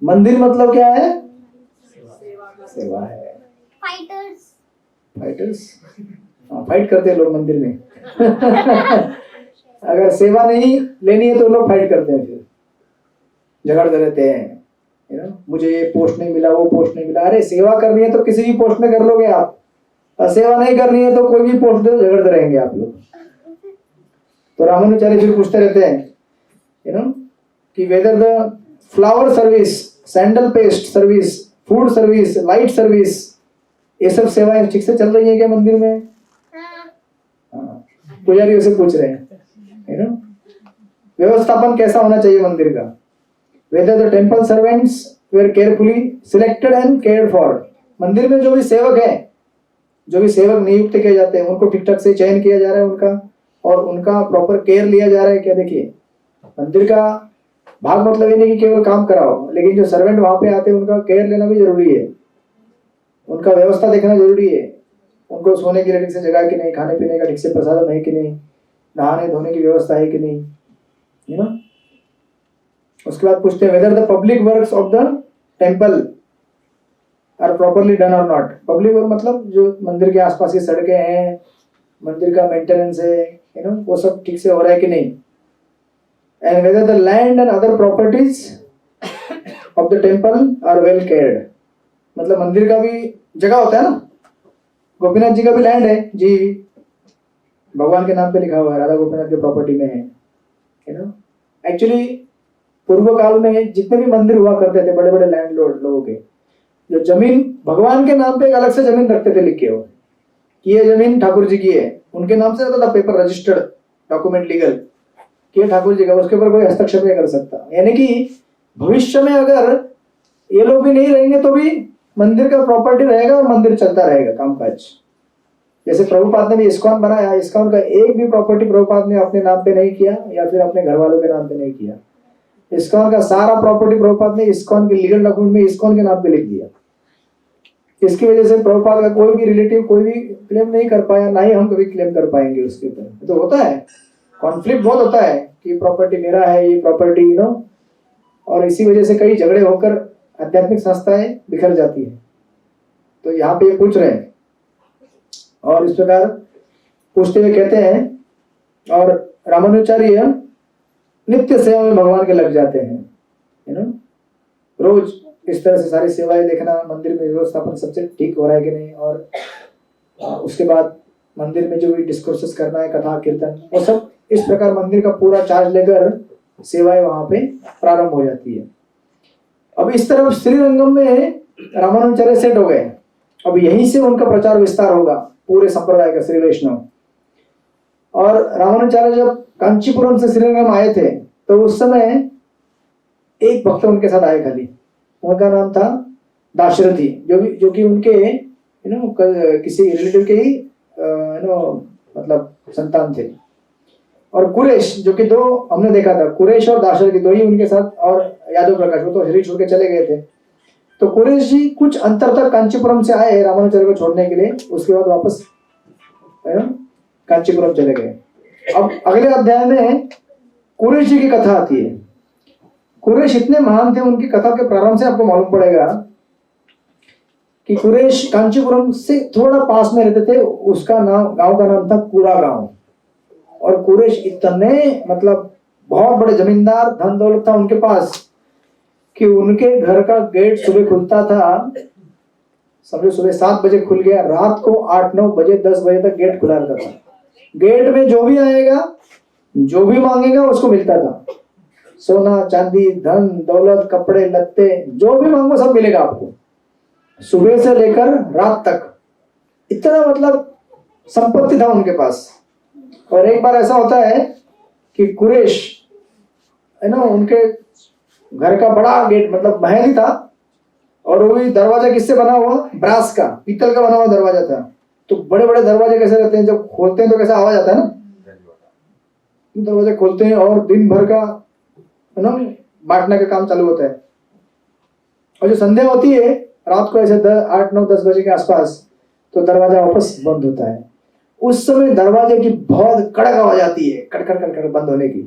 मंदिर मतलब क्या है? सेवा है। फाइटर्स फाइट करते हैं लोग मंदिर में अगर सेवा नहीं लेनी है तो लोग फाइट करते हैं, फिर झगड़ते रहते हैं, मुझे ये पोस्ट नहीं मिला, वो पोस्ट नहीं मिला। अरे सेवा करनी है तो किसी भी पोस्ट में कर लोगे आप, और सेवा नहीं करनी है तो कोई भी पोस्ट दे झगड़ते रहेंगे आप लोग। तो रामानुजाचार्य फिर पूछते रहते हैं कि whether the flower service, sandal paste service, food service, light service, ये सब सेवाएं ठीक से चल रही है क्या मंदिर में? पुजारी उसे पूछ रहे हैं व्यवस्थापन कैसा होना चाहिए मंदिर का। Whether the temple servants were carefully selected and cared for. मंदिर में जो भी सेवक है, जो भी सेवक नियुक्त किए जाते हैं, उनको ठीक ठाक से चयन किया जा रहा है उनका, और उनका प्रॉपर केयर लिया जा रहा है क्या। देखिए मंदिर का भाग मतलब ये नहीं कि केवल काम कराओ, लेकिन जो सर्वेंट वहां पे आते हैं उनका केयर लेना भी जरूरी है, उनका व्यवस्था देखना जरूरी है, उनको सोने के लिए ठीक से जगह है कि नहीं, खाने पीने का ठीक से प्रसादन है कि नहीं, नहाने धोने की व्यवस्था है कि नहीं, उसके बाद पूछते हैं whether the public works of the temple are properly done और नॉट। पब्लिक वर्क मतलब जो मंदिर के आसपास की सड़कें हैं, मंदिर का मेंटेनेंस है, वो सब ठीक से हो रहा है कि नहीं। And whether the land and other properties of the temple are well cared. मतलब मंदिर का भी जगह होता है ना, गोपीनाथ जी का भी लैंड है जी, भगवान के नाम पे लिखा हुआ है, राधा गोपीनाथ की प्रॉपर्टी में है। एक्चुअली पूर्व काल में जितने भी मंदिर हुआ करते थे बड़े बड़े लैंड लोगों के, जो जमीन भगवान के नाम पे एक अलग से जमीन रखते थे लिख के हो कि ये जमीन ठाकुर जी की है, उनके नाम से रहता था पेपर, रजिस्टर्ड डॉक्यूमेंट लीगल कि ये ठाकुर जी का, उसके ऊपर कोई हस्तक्षेप नहीं कर सकता। यानी कि भविष्य में अगर ये लोग भी नहीं रहेंगे तो भी मंदिर का प्रॉपर्टी रहेगा और मंदिर चलता रहेगा कामकाज। जैसे प्रभुपाद ने भी इस्कॉन बनाया, इस्कॉन का एक भी प्रॉपर्टी प्रभुपाद ने अपने नाम पे नहीं किया या फिर अपने घर वालों के नाम पे नहीं किया। इस्कॉन का सारा प्रॉपर्टी प्रभुपाद ने इस्कॉन के लीगल डॉक्यूमेंट में इस्कॉन के नाम पे लिख दिया। इसकी वजह से प्रभुपाद का कोई भी रिलेटिव कोई भी क्लेम नहीं कर पाया, ना ही हम कभी क्लेम कर पाएंगे उसके ऊपर। तो होता है कॉन्फ्लिक्ट बहुत होता है कि प्रॉपर्टी मेरा है, ये प्रॉपर्टी और इसी वजह से कई झगड़े होकर आध्यात्मिक संस्थाएं बिखर जाती है। तो यहाँ पे ये पूछ रहे हैं और इस प्रकार पूछते हुए कहते हैं और रामानुजाचार्य नित्य सेवा में भगवान के लग जाते हैं, रोज इस तरह से सारी सेवाएं देखना, मंदिर में व्यवस्थापन सबसे ठीक हो रहा है कि नहीं, और उसके बाद मंदिर में जो भी डिस्कोर्सेस करना है, कथा कीर्तन, वो सब इस प्रकार मंदिर का पूरा चार्ज लेकर सेवाएं वहां पे प्रारंभ हो जाती है। अब इस तरफ श्रीरंगम में रामानुजाचार्य सेट हो गए, अब यहीं से उनका प्रचार विस्तार होगा पूरे संप्रदाय का, श्री वैष्णव। और रामानुजाचार्य जब कांचीपुरम से श्रीरंगम आए थे तो उस समय एक भक्त उनके साथ आए खाली, उनका नाम था दाशरथी, जो कि उनके किसी रिलेटिव के ही मतलब संतान थे। और कुरेश, जो कि दो हमने देखा था, कुरेश और दाशरथी दो ही उनके साथ, और यादव प्रकाश वो तो शरीर छोड़ के चले गए थे। तो कुरेश जी कुछ अंतर तक कांचीपुरम से आए रामानुजाचार्य को छोड़ने के लिए, उसके बाद वापस कांचीपुरम चले गए। अब अगले अध्याय में कुरेश जी की कथा आती है। कुरेश इतने महान थे, उनकी कथा के प्रारंभ से आपको मालूम पड़ेगा कि कुरैश कांचीपुरम से थोड़ा पास में रहते थे, उसका नाम, गांव का नाम था कुरा गांव। और कुरैश इतने मतलब बहुत बड़े जमींदार, धन दौलत था उनके पास कि उनके घर का गेट सुबह खुलता था, समझो सुबह 7 बजे खुल गया, रात को 8, 9 बजे, 10 बजे तक गेट खुला रहता था। गेट में जो भी आएगा, जो भी मांगेगा उसको मिलता था। सोना चांदी, धन दौलत, कपड़े लत्ते, जो भी मांगो सब मिलेगा आपको, सुबह से लेकर रात तक। इतना मतलब संपत्ति था उनके पास। और एक बार ऐसा होता है कि कुरैश है ना, उनके घर का बड़ा गेट मतलब महल ही था, और वो भी दरवाजा किससे बना हुआ, ब्रास का, पीतल का बना हुआ दरवाजा था। तो बड़े बड़े दरवाजे कैसे रहते हैं, जब खोलते हैं तो कैसा आवाज आता है ना, दरवाजे खोलते हैं और दिन भर का है ना बांटने का काम चालू होता है। और जो संध्या होती है रात को ऐसे 8, 9, 10 बजे के आसपास, तो दरवाजा वापस बंद होता है। उस समय दरवाजे की बहुत कड़क आवाज आती है, कड़कड़ कड़कड़ बंद होने की।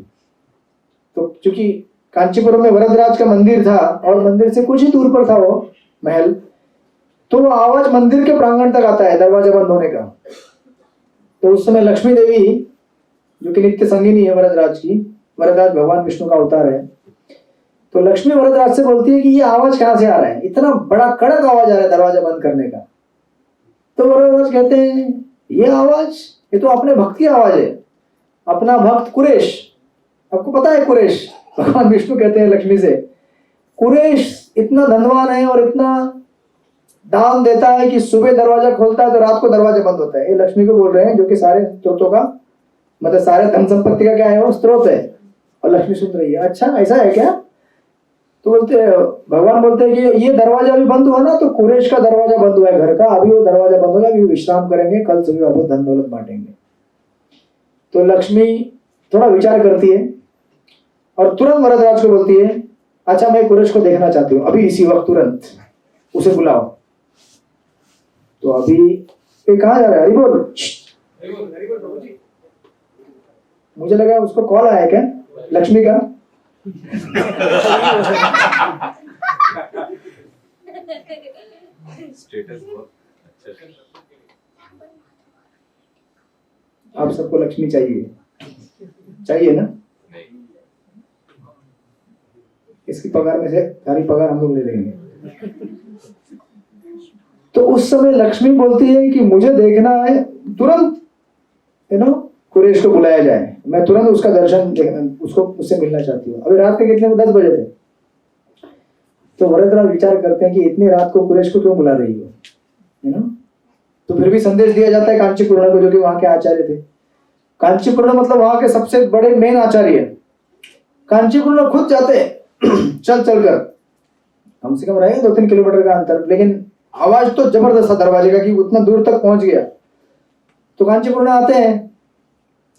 तो चूंकि कांचीपुरम में वरदराज का मंदिर था और मंदिर से कुछ ही दूर पर था वो महल, तो वो आवाज मंदिर के प्रांगण तक आता है दरवाजा बंद होने का। तो उस समय लक्ष्मी देवी, जो कि नित्य संगिनी है वरदराज की, वरदराज भगवान विष्णु का अवतार है, तो लक्ष्मी वरदराज से बोलती है कि ये आवाज कहां से आ रहा है, इतना बड़ा कड़क आवाज आ रहा है दरवाजा बंद करने का। तो वरदराज कहते हैं ये आवाज, ये तो अपने भक्त की आवाज है, अपना भक्त कुरैश। आपको पता है कुरैश, भगवान विष्णु कहते हैं लक्ष्मी से, कुरैश इतना धनवान है और इतना दान देता है कि सुबह दरवाजा खोलता है तो रात को दरवाजा बंद होता है। ये लक्ष्मी को बोल रहे हैं, जो कि सारे स्त्रोतों का मतलब सारे धन संपत्ति का क्या है, वो स्त्रोत है। और लक्ष्मी सुन रही है, अच्छा ऐसा है क्या। तो बोलते भगवान बोलते हैं कि ये दरवाजा भी बंद हुआ ना, तो कुरैश का दरवाजा बंद हुआ है घर का, अभी वो दरवाजा बंद होगा, अभी विश्राम करेंगे, कल सुबह वापस धन दौलत बांटेंगे। तो लक्ष्मी थोड़ा विचार करती है और तुरंत वरदराज को बोलती है, अच्छा मैं कुरैश को देखना चाहती हूँ, अभी इसी वक्त तुरंत उसे बुलाओ। तो अभी ये कहाँ जा रहा है, हरि बोल। प्रभु जी। मुझे लगा उसको कॉल आया क्या लक्ष्मी का। स्टेटस बहुत अच्छा है। आप सबको लक्ष्मी चाहिए, चाहिए ना। नहीं, इसकी पगार में से सारी पगार हम लोग ले लेंगे। तो उस समय लक्ष्मी बोलती है कि मुझे देखना है, तुरंत कुरैश को बुलाया जाए, मैं तुरंत उसका दर्शन, उसको उससे मिलना चाहती हूँ। अभी रात के कितने 10 बजे थे। तो वरदराज विचार करते हैं कि इतनी रात को कुरैश को क्यों बुला रही हो, है ना। तो फिर भी संदेश दिया जाता है कांचीपुरम को, जो कि वहां के आचार्य थे। कांचीपुरम मतलब वहां के सबसे बड़े मेन आचार्य। कांचीपुरम खुद जाते हैं चल कर, कम से कम रहेगा 2-3 किलोमीटर का अंतर, लेकिन आवाज तो जबरदस्त था दरवाजे का कि उतना दूर तक पहुंच गया। तो कांचीपुरम आते हैं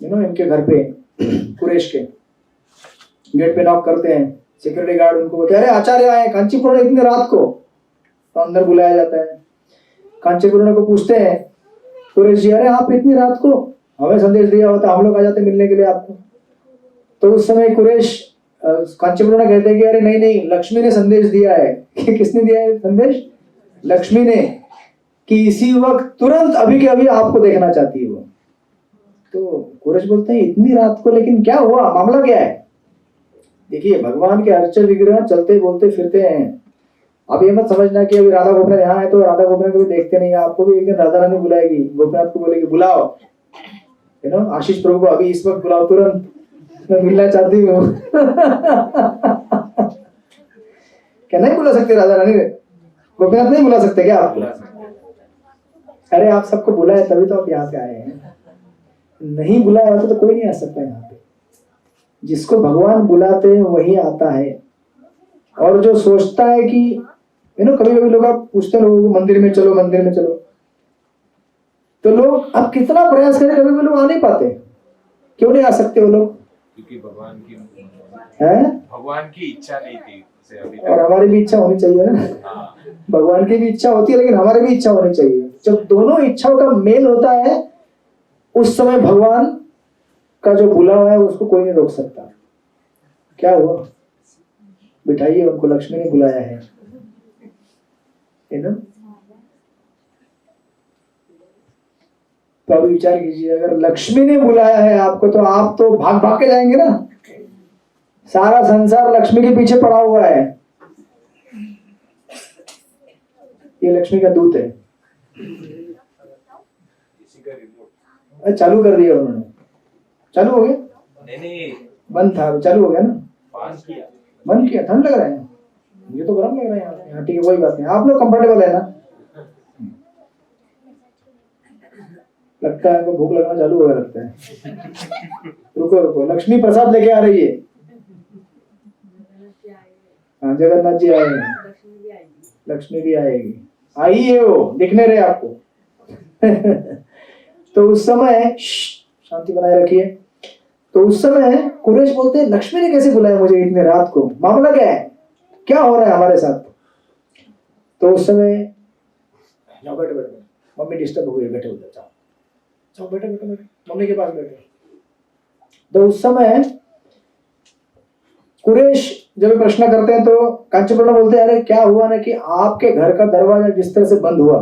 इनके घर पे, कुरैश के गेट पे नॉक करते हैं। सिक्योरिटी गार्ड उनको बोलते हैं, अरे आचार्य आए कांचीपुरम इतनी रात को। तो अंदर बुलाया जाता है। कांचीपुरम को पूछते हैं कुरैश जी, अरे आप इतनी रात को, हमें संदेश दिया होता हम लोग आ जाते मिलने के लिए आपको। तो उस समय कुरैश कांचीपुरम कहते हैं कि अरे नहीं, लक्ष्मी ने संदेश दिया है। किसने दिया है संदेश, लक्ष्मी ने, कि इसी वक्त तुरंत अभी के अभी आपको देखना चाहती है वो। तो कुरैश बोलते हैं इतनी रात को, लेकिन क्या हुआ, मामला क्या है। देखिए भगवान के अर्चन विग्रह चलते बोलते फिरते हैं। अब ये मत समझना कि अभी राधा गोपनाथ यहाँ है तो राधा गोपनाथ को भी देखते नहीं, आपको भी एक दिन राधा रानी बुलाएगी, गोपनाथ को बोलेगी बुलाओ, आशीष प्रभु को अभी इस वक्त बुलाओ, तुरंत मैं मिलना चाहती हूँ। क्या नहीं बुला सकते राधा रानी, गोपीनाथ नहीं बुला सकते क्या आप। अरे आप सबको बुलाए तभी तो आप यहाँ पे आए हैं, नहीं बुलाया होता तो कोई नहीं आ सकता यहाँ पे। जिसको भगवान बुलाते हैं वही आता है। और जो सोचता है कि कभी कभी लोग आप पूछते हैं लोगों को मंदिर में चलो, तो लोग अब कितना प्रयास करें, कभी भी लोग आ नहीं पाते। क्यों नहीं आ सकते वो लोग, क्योंकि भगवान की इच्छा नहीं थी उसे अभी तक। और हमारी भी इच्छा होनी चाहिए ना। भगवान की भी इच्छा होती है लेकिन हमारी भी इच्छा होनी चाहिए। जब दोनों इच्छाओं का मेल होता है उस समय भगवान का जो बुलावा है उसको कोई नहीं रोक सकता। क्या हुआ, बिठाइए उनको, लक्ष्मी ने बुलाया है ना। तो अभी विचार कीजिए, अगर लक्ष्मी ने बुलाया है आपको तो आप तो भाग भाग के जाएंगे ना। सारा संसार लक्ष्मी के पीछे पड़ा हुआ है, ये लक्ष्मी का दूत है। किसी का रिमोट अरे चालू कर दिया उन्होंने, चालू हो गया, नहीं बंद था चालू हो गया ना, पास किया। बंद किया। ठंड लग रहा है, मुझे तो गर्म लग रहा है यहाँ पे। हाँ ठीक है, कोई बात नहीं, आप लोग कंफर्टेबल है ना। लगता है आपको भूख लगना चालू हो गया लगता है। रुको रुको, लक्ष्मी प्रसाद लेके आ रही है। हाँ जगन्नाथ जी आएंगे, लक्ष्मी भी आएगी, आई है वो, दिखने रहे आपको। तो उस समय शांति बनाए रखिए। तो उस समय कुरैश बोलते हैं लक्ष्मी ने कैसे बुलाया मुझे इतने रात को, मामला क्या है, क्या हो रहा है हमारे साथ। तो उस समय जाओ बैठो बैठो, मम्मी डिस्टर्ब हो गई, बैठे उधर जाओ, जाओ बैठो बैठो बैठो, मम्मी के पास बैठो। तो उस समय कुरैश जब प्रश्न करते हैं तो कांचीपुरम बोलते हैं अरे क्या हुआ ना कि आपके घर का दरवाजा जिस तरह से बंद हुआ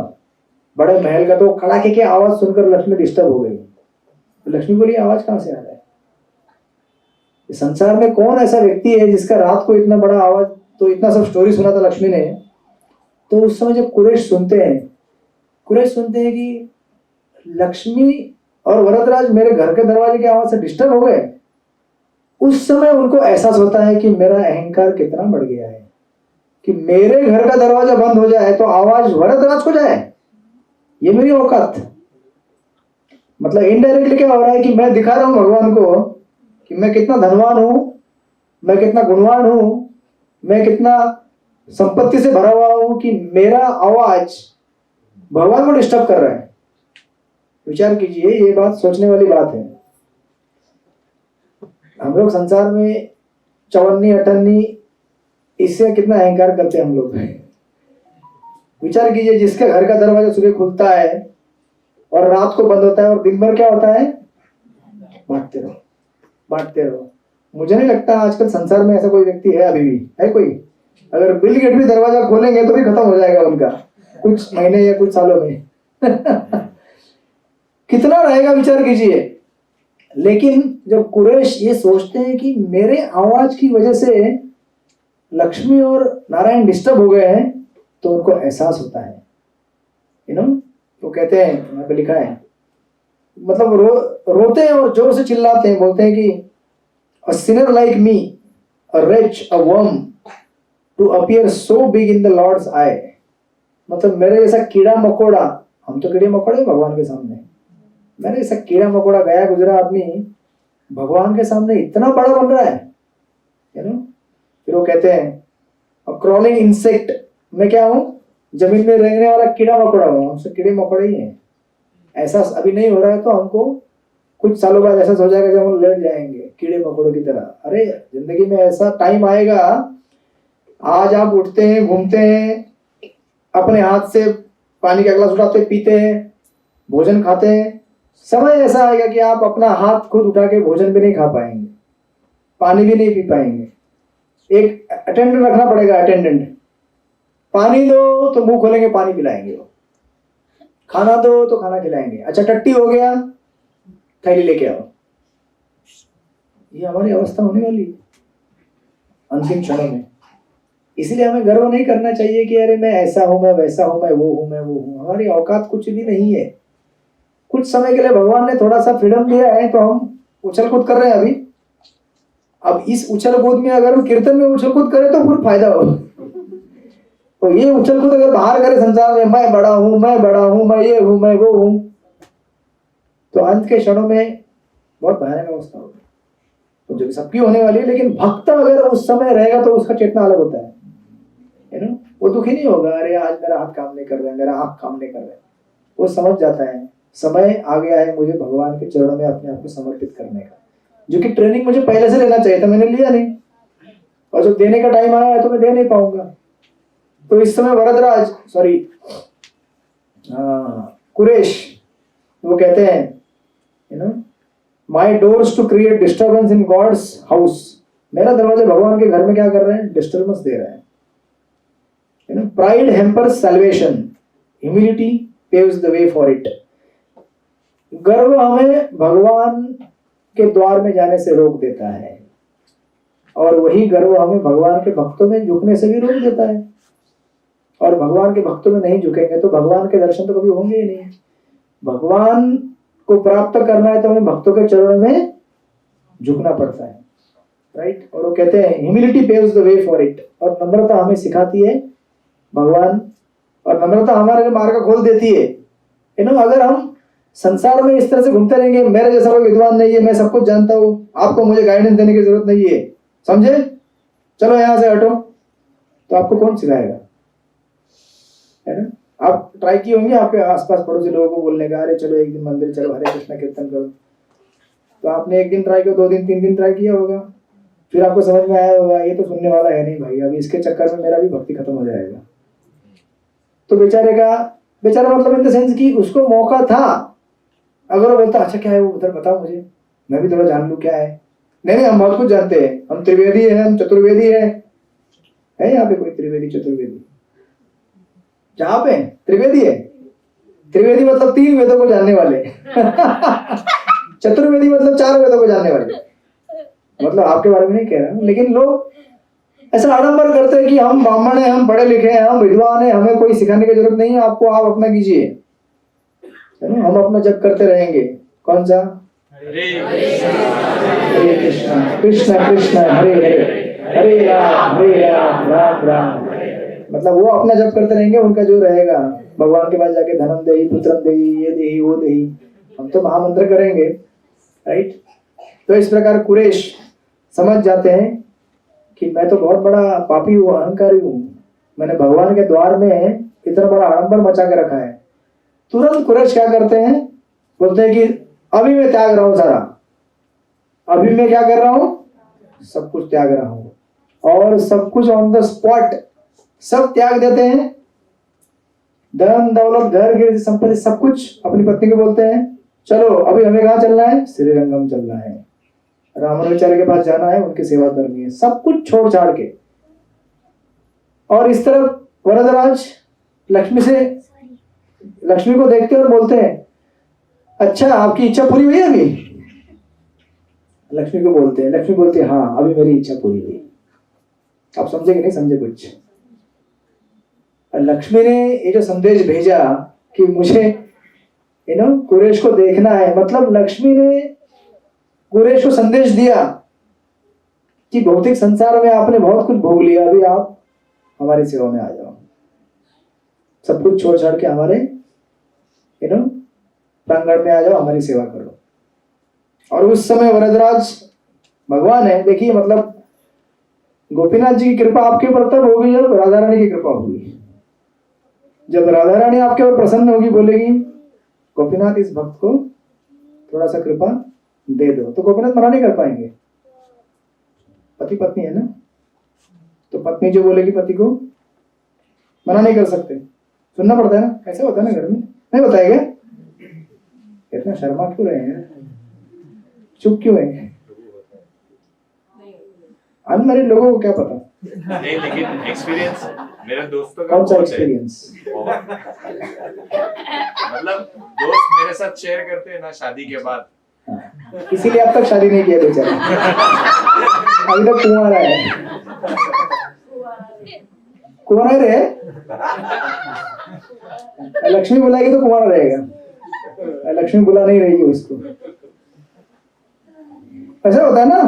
बड़े महल का, तो खड़ाके की आवाज सुनकर लक्ष्मी डिस्टर्ब हो गई। तो लक्ष्मी बोली आवाज कहां से आ रहा है, संसार में कौन ऐसा व्यक्ति है जिसका रात को इतना बड़ा आवाज। तो इतना सब स्टोरी सुना था लक्ष्मी ने। तो उस समय जब कुरैश सुनते हैं कि लक्ष्मी और वरदराज मेरे घर के दरवाजे की आवाज से डिस्टर्ब हो गए, उस समय उनको एहसास होता है कि मेरा अहंकार कितना बढ़ गया है कि मेरे घर का दरवाजा बंद हो जाए तो आवाज वरदराज को जाए, ये मेरी औकात। मतलब इनडायरेक्टली क्या हो रहा है कि मैं दिखा रहा हूं भगवान को कि मैं कितना धनवान हूं, मैं कितना गुणवान हूं, मैं कितना संपत्ति से भरा हुआ हूं कि मेरा आवाज भगवान को डिस्टर्ब कर रहा है। विचार कीजिए, ये बात सोचने वाली बात है। हम लोग संसार में चवन्नी अठन्नी इससे कितना अहंकार करते हैं हम लोग। विचार कीजिए, जिसके घर का दरवाजा सुबह खुलता है और रात को बंद होता है और दिन भर क्या होता है, बांटते रहो बांटते रहो। मुझे नहीं लगता आजकल संसार में ऐसा कोई व्यक्ति है, अभी भी है कोई। अगर बिल गेट भी दरवाजा खोलेंगे तो भी खत्म हो जाएगा उनका कुछ महीने या कुछ सालों में। कितना रहेगा विचार कीजिए। लेकिन जब कुरैश ये सोचते हैं कि मेरे आवाज की वजह से लक्ष्मी और नारायण डिस्टर्ब हो गए हैं, तो उनको एहसास होता है, तो कहते हैं, यहाँ पे लिखा है, मतलब रोते हैं और जोर से चिल्लाते हैं, बोलते हैं कि a sinner like me, a wretch, a worm, to appear so big in the Lord's eye। मतलब मेरे जैसा कीड़ा मकोड़ा, हम तो कीड़े मकोड़े भगवान के सामने, मेरे जैसा कीड़ा मकोड़ा गया गुजरा आदमी भगवान के सामने इतना बड़ा बन रहा है, फिर वो कहते हैं a crawling insect, मैं क्या हूँ, जमीन में रहने वाला कीड़ा मकोड़ा हूँ, हमसे कीड़े मकोड़े ही हैं। ऐसा अभी नहीं हो रहा है तो हमको कुछ सालों बाद ऐसा हो जाएगा जब हम लड़ जाएंगे कीड़े मकोड़ों की तरह। अरे जिंदगी में ऐसा टाइम आएगा, आज आप उठते हैं, घूमते हैं, अपने हाथ से पानी का गिलास उठाते पीते हैं, भोजन खाते हैं, समय ऐसा आएगा कि आप अपना हाथ खुद उठा के भोजन भी नहीं खा पाएंगे, पानी भी नहीं पी पाएंगे। एक अटेंडेंट रखना पड़ेगा, अटेंडेंट, पानी दो तो मुंह खोलेंगे, पानी पिलाएंगे, वो खाना दो तो खाना खिलाएंगे। अच्छा टट्टी हो गया, थैली लेके आओ। ये हमारी अवस्था होने वाली है अंतिम क्षणों में। इसलिए हमें गर्व नहीं करना चाहिए कि अरे मैं ऐसा हूं, मैं वैसा हूं, मैं वो हूं। हमारी औकात कुछ भी नहीं है। कुछ समय के लिए भगवान ने थोड़ा सा फ्रीडम दिया है तो हम उछल कूद कर रहे हैं अभी। अब इस उछल कूद में अगर हम कीर्तन में उछल कूद करें तो फिर फायदा हो। तो ये उछल कूद अगर बाहर करे संसार में, मैं बड़ा हूं, मैं ये हूं, मैं वो हूं, तो अंत के क्षणों में बहुत भयानक अवस्था होगी, तो जो सबकी होने वाली है। लेकिन भक्त अगर उस समय रहेगा तो उसका चेतना अलग होता है, वो दुखी नहीं होगा, अरे आज मेरा हाथ काम नहीं कर रहा है, मेरा आंख काम नहीं कर रहा है। वो समझ जाता है समय आ गया है मुझे भगवान के चरणों में अपने आप को समर्पित करने का, जो कि ट्रेनिंग मुझे पहले से लेना चाहिए था, मैंने लिया नहीं, और जब देने का टाइम आया है तो मैं दे नहीं पाऊंगा। तो इस समय वरदराज कुरैश वो कहते हैं my doors to create disturbance in God's house. मेरा दरवाजा भगवान के घर में क्या कर रहे हैं, डिस्टर्बेंस दे रहे हैं। Pride hampers salvation, humility paves the way for it. गर्व हमें भगवान के द्वार में जाने से रोक देता है, और वही गर्व हमें भगवान के भक्तों में झुकने से भी रोक देता है। और भगवान के भक्तों में नहीं झुकेंगे तो भगवान के दर्शन तो कभी होंगे ही नहीं। भगवान को प्राप्त करना है तो हमें भक्तों के चरणों में झुकना पड़ता है, राइट। और वो कहते हैं humility paves the way for it, और नम्रता हमें सिखाती है भगवान, और नम्रता हमारे लिए मार्ग खोल देती है। अगर हम संसार में इस तरह से घूमते रहेंगे, मेरे जैसा कोई विद्वान नहीं है, मैं सब कुछ जानता हूँ, आपको मुझे गाइडेंस देने की जरूरत नहीं है, समझे, चलो यहां से हटो, तो आपको कौन सिखाएगा, है ना। आप ट्राई किए होंगे आपके आसपास पड़ोसी लोगों को बोलने का, अरे चलो एक दिन मंदिर चलो, हरे कृष्ण कीर्तन करो। तो आपने एक दिन ट्राई किया, 2 दिन 3 दिन ट्राई किया होगा, फिर आपको समझ में आया होगा ये तो सुनने वाला है नहीं भाई, अभी इसके चक्कर में मेरा भी भक्ति खत्म हो जाएगा। तो बेचारा मतलब इन द सेंस कि उसको मौका था, अगर वो बोलता अच्छा क्या है वो उधर बताओ मुझे, मैं भी थोड़ा जान लूं क्या है। नहीं हम बहुत कुछ जानते हैं, हम त्रिवेदी है, हम चतुर्वेदी है यहाँ पे कोई त्रिवेदी चतुर्वेदी? जहाँ पे त्रिवेदी है, त्रिवेदी मतलब 3 वेदों को जानने वाले चतुर्वेदी मतलब 4 वेदों को जानने वाले। मतलब आपके बारे में नहीं कह रहा हूं, लेकिन लोग ऐसा आडंबर करते हैं कि हम ब्राह्मण हैं, हम पढ़े लिखे हैं, हम विद्वान हैं, हमें कोई सिखाने की जरूरत नहीं है, आपको आप अपना कीजिए, है ना, हम अपना जप करते रहेंगे। कौन सा? हरे कृष्ण कृष्ण कृष्ण हरे हरे, हरे राम राम राम। मतलब वो अपना जप करते रहेंगे, उनका जो रहेगा भगवान के पास जाके धनम देही पुत्रम देही ये देही वो देही, हम तो महामंत्र करेंगे, राइट। तो इस प्रकार कुरेश समझ जाते हैं कि मैं तो बहुत बड़ा पापी हूँ, अहंकारी हूँ, मैंने भगवान के द्वार में इतना बड़ा आडंबर मचा के रखा है। तुरंत कुरेश क्या करते हैं, बोलते हैं कि अभी मैं त्याग रहा हूँ सारा, अभी मैं क्या कर रहा हूँ, सब कुछ त्याग रहा हूँ, और सब कुछ ऑन द स्पॉट सब त्याग देते हैं, धन दौलत घर गिर संपत्ति सब कुछ। अपनी पत्नी को बोलते हैं चलो अभी हमें कहाँ चलना है, श्रीरंगम चलना है, रामानुजाचार्य के पास जाना है, उनकी सेवा करनी है, सब कुछ छोड़ छाड़ के। और इस तरफ वरदराज लक्ष्मी को देखते और बोलते हैं अच्छा आपकी इच्छा पूरी हुई अभी? लक्ष्मी को बोलते हैं, लक्ष्मी बोलती है हाँ अभी मेरी इच्छा पूरी हुई। आप समझे कि नहीं समझे कुछ? लक्ष्मी ने ये जो संदेश भेजा कि मुझे कुरेश को देखना है, मतलब लक्ष्मी ने कुरेश को संदेश दिया कि भौतिक संसार में आपने बहुत कुछ भोग लिया, अभी आप हमारी सेवा में आ जाओ, सब कुछ छोड़ छाड़ के हमारे प्रांगण में आ जाओ, हमारी सेवा करो। और उस समय वरदराज भगवान है, देखिए मतलब गोपीनाथ जी की कृपा आपके ऊपर तब होगी जब राधा रानी की कृपा होगी। जब राधा रानी आपके ऊपर प्रसन्न होगी, बोलेगी गोपीनाथ इस भक्त को थोड़ा सा कृपा दे दो, तो गोपीनाथ मना नहीं कर पाएंगे, पति पत्नी है ना, तो पत्नी जो बोलेगी पति को मना नहीं कर सकते, सुनना पड़ता है ना, ऐसा होता है ना घर में, नहीं बताएगा? इतना शर्मा क्यों रहे हैं, चुप क्यों है? अनमैरिड लोगों को क्या पता? नहीं लेकिन एक्सपीरियंस मेरे दोस्तों का कौन सा बहुत है। एक्सपीरियंस? मतलब दोस्त मेरे साथ शेयर करते हैं ना शादी के बाद, इसीलिए अब तक शादी नहीं किया बेचारा, अभी तक कुंवारा है। कुंवारा रहे, लक्ष्मी बुलाएगी तो कुंवारा रहेगा, लक्ष्मी बुला नहीं रही है उसको, ऐसा होता है ना?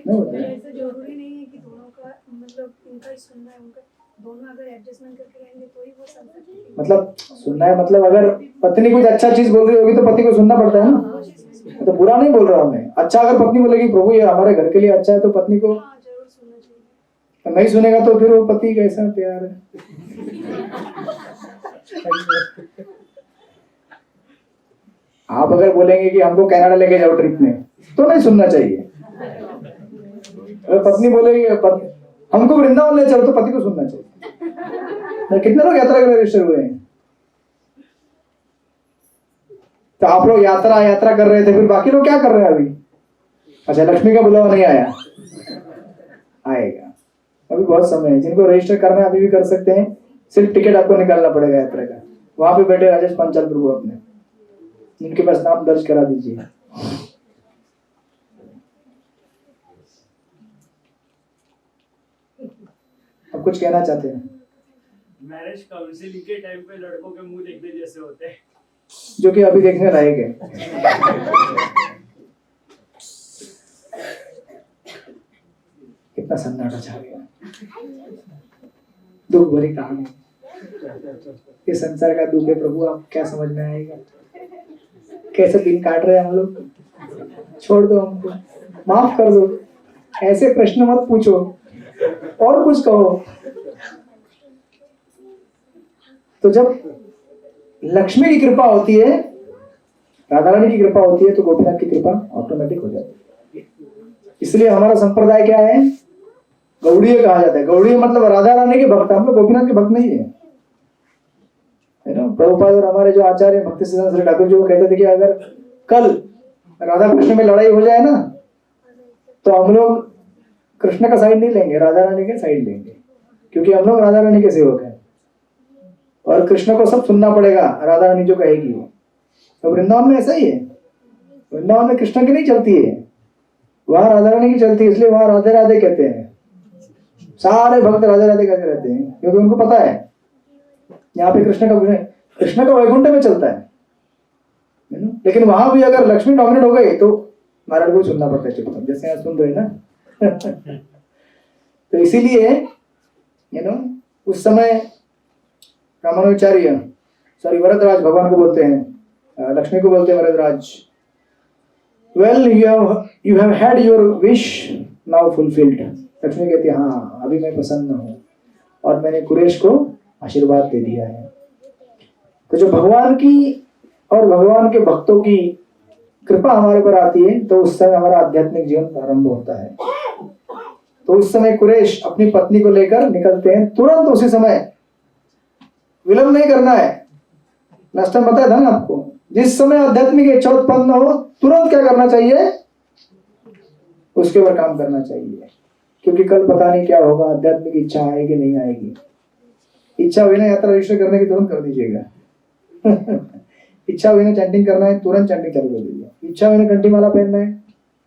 नहीं होता है। ऐसा जरूरी नहीं है कि दोनों का मतलब इनका ही सुनना है, उनका दोनों अगर एडजस्टमेंट करके रहेंगे तो ही वो सब मतलब सुनना है, मतलब अगर पत्नी कुछ अच्छा चीज बोल रही होगी तो पति को सुनना पड़ता है ना, तो बुरा नहीं बोल रहा हूं मैं। अच्छा अगर पत्नी बोलेगी प्रभु ये हमारे घर के लिए अच्छा है, तो पत्नी को जरूर सुनना चाहिए। तो नहीं सुनेगा तो फिर वो पति कैसा प्यार है। आप अगर बोलेंगे कि हमको कनाडा लेके जाओ ट्रिप में, तो नहीं सुनना चाहिए। अगर पत्नी बोलेगी हमको वृंदावन ले चलो, तो पति को सुनना चाहिए। कितने लोग यात्रा के लिए रजिस्टर हुए हैं? तो आप लोग यात्रा कर रहे थे, फिर बाकी लोग क्या कर रहे हैं अभी? अच्छा लक्ष्मी का बुलावा नहीं आया, आएगा, अभी बहुत समय है। जिनको रजिस्टर करना है अभी भी कर सकते हैं, सिर्फ टिकट आपको निकालना पड़ेगा यात्रा का। वहां पे बैठे राजेश पांचाल प्रभु अपने, उनके पास नाम दर्ज करा दीजिए। अब कुछ कहना चाहते हैं? मैरिज काउंसलिंग के टाइम पे लड़कों के मुंह देखने जैसे होते हैं, जो कि अभी देखने लायक है। कितना सन्नाटा छा गया, दुख भरी कहानी। ये संसार का दुख है प्रभु, आप क्या समझ में आएगा? कैसे दिन काट रहे हैं हम लोग। छोड़ दो हमको, माफ कर दो, ऐसे प्रश्न मत पूछो, और कुछ कहो। तो जब लक्ष्मी की कृपा होती है, राधा रानी की कृपा होती है, तो गोपीनाथ की कृपा ऑटोमेटिक हो जाती है। इसलिए हमारा संप्रदाय क्या है? गौड़ीय कहा जाता है। गौड़ीय मतलब राधा रानी के भक्त, हम लोग गोपीनाथ के भक्त नहीं है ना। प्रभुपाद और हमारे जो आचार्य भक्ति सिद्धांत श्री ठाकुर जी वो कहते थे कि अगर कल राधा कृष्ण में लड़ाई हो जाए ना, तो हम लोग कृष्ण का साइड नहीं लेंगे, राधा रानी के साइड लेंगे, क्योंकि हम लोग राधा रानी के सेवक हैं और कृष्ण को सब सुनना पड़ेगा, राधा रानी जो कहेगी वो। तो वृंदावन में ऐसा ही है, वृंदावन में कृष्ण की नहीं चलती है, वहां राधा रानी की चलती है। इसलिए वहां राधे राधे कहते हैं, सारे भक्त राधे राधे कहते रहते हैं, क्योंकि उनको पता है यहाँ पे कृष्ण का वैकुंठ में चलता है। लेकिन वहां भी अगर लक्ष्मी डोमिनेट हो गई तो महाराज को सुनना पड़ता है चुपचाप, जैसे यहाँ सुन रहे ना। तो इसीलिए उस समय रामानुचार्य वरदराज भगवान को बोलते हैं, लक्ष्मी को बोलते हैं Varadaraj, well you have had your wish now fulfilled. Lakshmi कहती है हाँ अभी मैं प्रसन्न हूँ और मैंने कुरेश को आशीर्वाद दे दिया है। तो जो भगवान की और भगवान के भक्तों की कृपा हमारे पर आती है तो उस समय हमारा आध्यात्मिक जीवन प्रारंभ होता है। तो उस समय कुरेश अपनी पत्नी को लेकर निकलते हैं, तुरंत उसी समय, विलंब नहीं करना है। लास्ट टाइम बताया था ना आपको, जिस समय आध्यात्मिक इच्छा उत्पन्न हो तुरंत क्या करना चाहिए, उसके ऊपर काम करना चाहिए, क्योंकि कल पता नहीं क्या होगा, आध्यात्मिक इच्छा आएगी नहीं आएगी। इच्छा हुई ना यात्रा रजिस्टर करने की तुरंत कर दीजिएगा। इच्छा हुई ना चैंटिंग करना है, तुरंत चैंटिंग चालू कर दीजिए। इच्छा हुई ना कंठी माला पहनना है,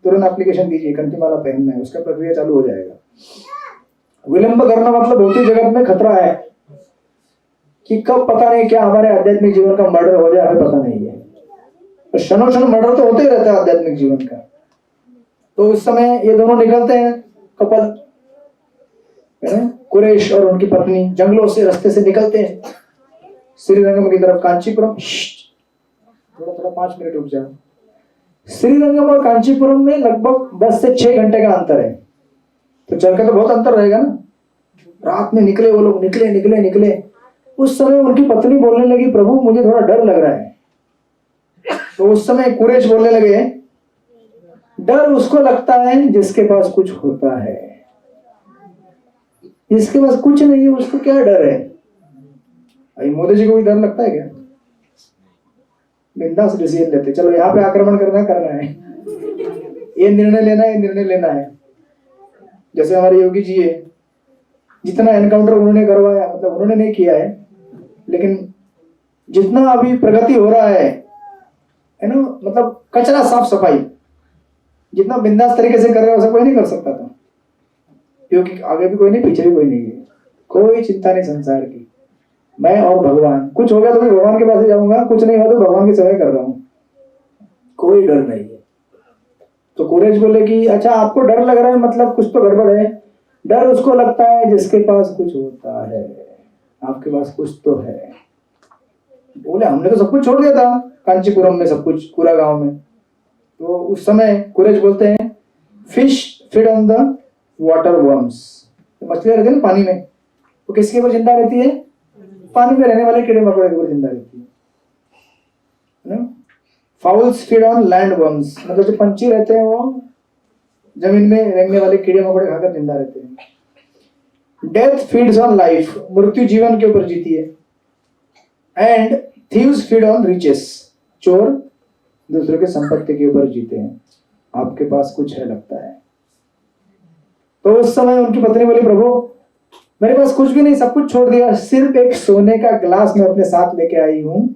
तुरंत एप्लीकेशन दीजिए कंठी माला पहनना है, उसका प्रक्रिया चालू हो जाएगा। विलंब करना मतलब भौतिक जगत में खतरा है कि कब पता नहीं क्या हमारे आध्यात्मिक जीवन का मर्डर हो जाए, हमें पता नहीं है। तो क्षणों क्षण मर्डर तो होते ही रहता है आध्यात्मिक जीवन का। तो उस समय ये दोनों निकलते हैं, कपल कुरेश और उनकी पत्नी जंगलों से रास्ते से निकलते हैं श्रीरंगम की तरफ, कांचीपुरम। थोड़ा 5 मिनट रुक जाओ। श्रीरंगम और कांचीपुरम में लगभग 10 से 6 घंटे का अंतर है, तो चल के तो बहुत अंतर रहेगा ना। रात में निकले वो लोग, निकले। उस समय उनकी पत्नी बोलने लगी, प्रभु मुझे थोड़ा डर लग रहा है। तो उस समय कुरेश बोलने लगे, डर उसको लगता है जिसके पास कुछ होता है, जिसके पास कुछ नहीं है उसको क्या डर है। अभी मोदी जी को भी डर लगता है क्या? बिंदास डिसीजन लेते, चलो यहाँ पे आक्रमण करना है, ये निर्णय लेना है। जैसे हमारे योगी जी है, जितना एनकाउंटर उन्होंने करवाया, मतलब उन्होंने नहीं किया है, लेकिन जितना अभी प्रगति हो रहा है ना, मतलब कचरा साफ सफाई जितना बिंदास तरीके से कर रहा है वैसा कोई नहीं कर सकता था, क्योंकि आगे भी कोई नहीं पीछे भी कोई नहीं है। कोई चिंता नहीं संसार की, मैं और भगवान। कुछ हो गया तो भी भगवान के पास ही जाऊंगा, कुछ नहीं हुआ तो भगवान की सेवा कर रहा हूँ, कोई डर नहीं है। तो कुरेश बोले कि अच्छा आपको डर लग रहा है, मतलब कुछ तो गड़बड़ है। डर उसको लगता है जिसके पास कुछ होता है, आपके पास कुछ तो है। बोले हमने तो सब कुछ छोड़ दिया था कांचीपुरम में, सब कुछ पूरा गांव में। तो उस समय कुरेश बोलते हैं, fish feed on the water worms. तो मछलियां रहती है ना पानी में, तो किसके ऊपर जिंदा रहती है? पानी में रहने वाले कीड़े मकोड़े के ऊपर जिंदा रहती है। Fowls feed on land worms, मतलब जो पंछी रहते हैं वो जमीन में रहने वाले कीड़े मकोड़े खाकर जिंदा रहते हैं। डेथ फीड्स ऑन लाइफ, मृत्यु जीवन के ऊपर जीती है। And thieves feed on riches, चोर दूसरों के संपत्ति के ऊपर जीते हैं। आपके पास कुछ है लगता है। तो उस समय उनकी पत्नी बोली, प्रभु मेरे पास कुछ भी नहीं, सब कुछ छोड़ दिया, सिर्फ एक सोने का गिलास मैं अपने साथ लेके आई हूं,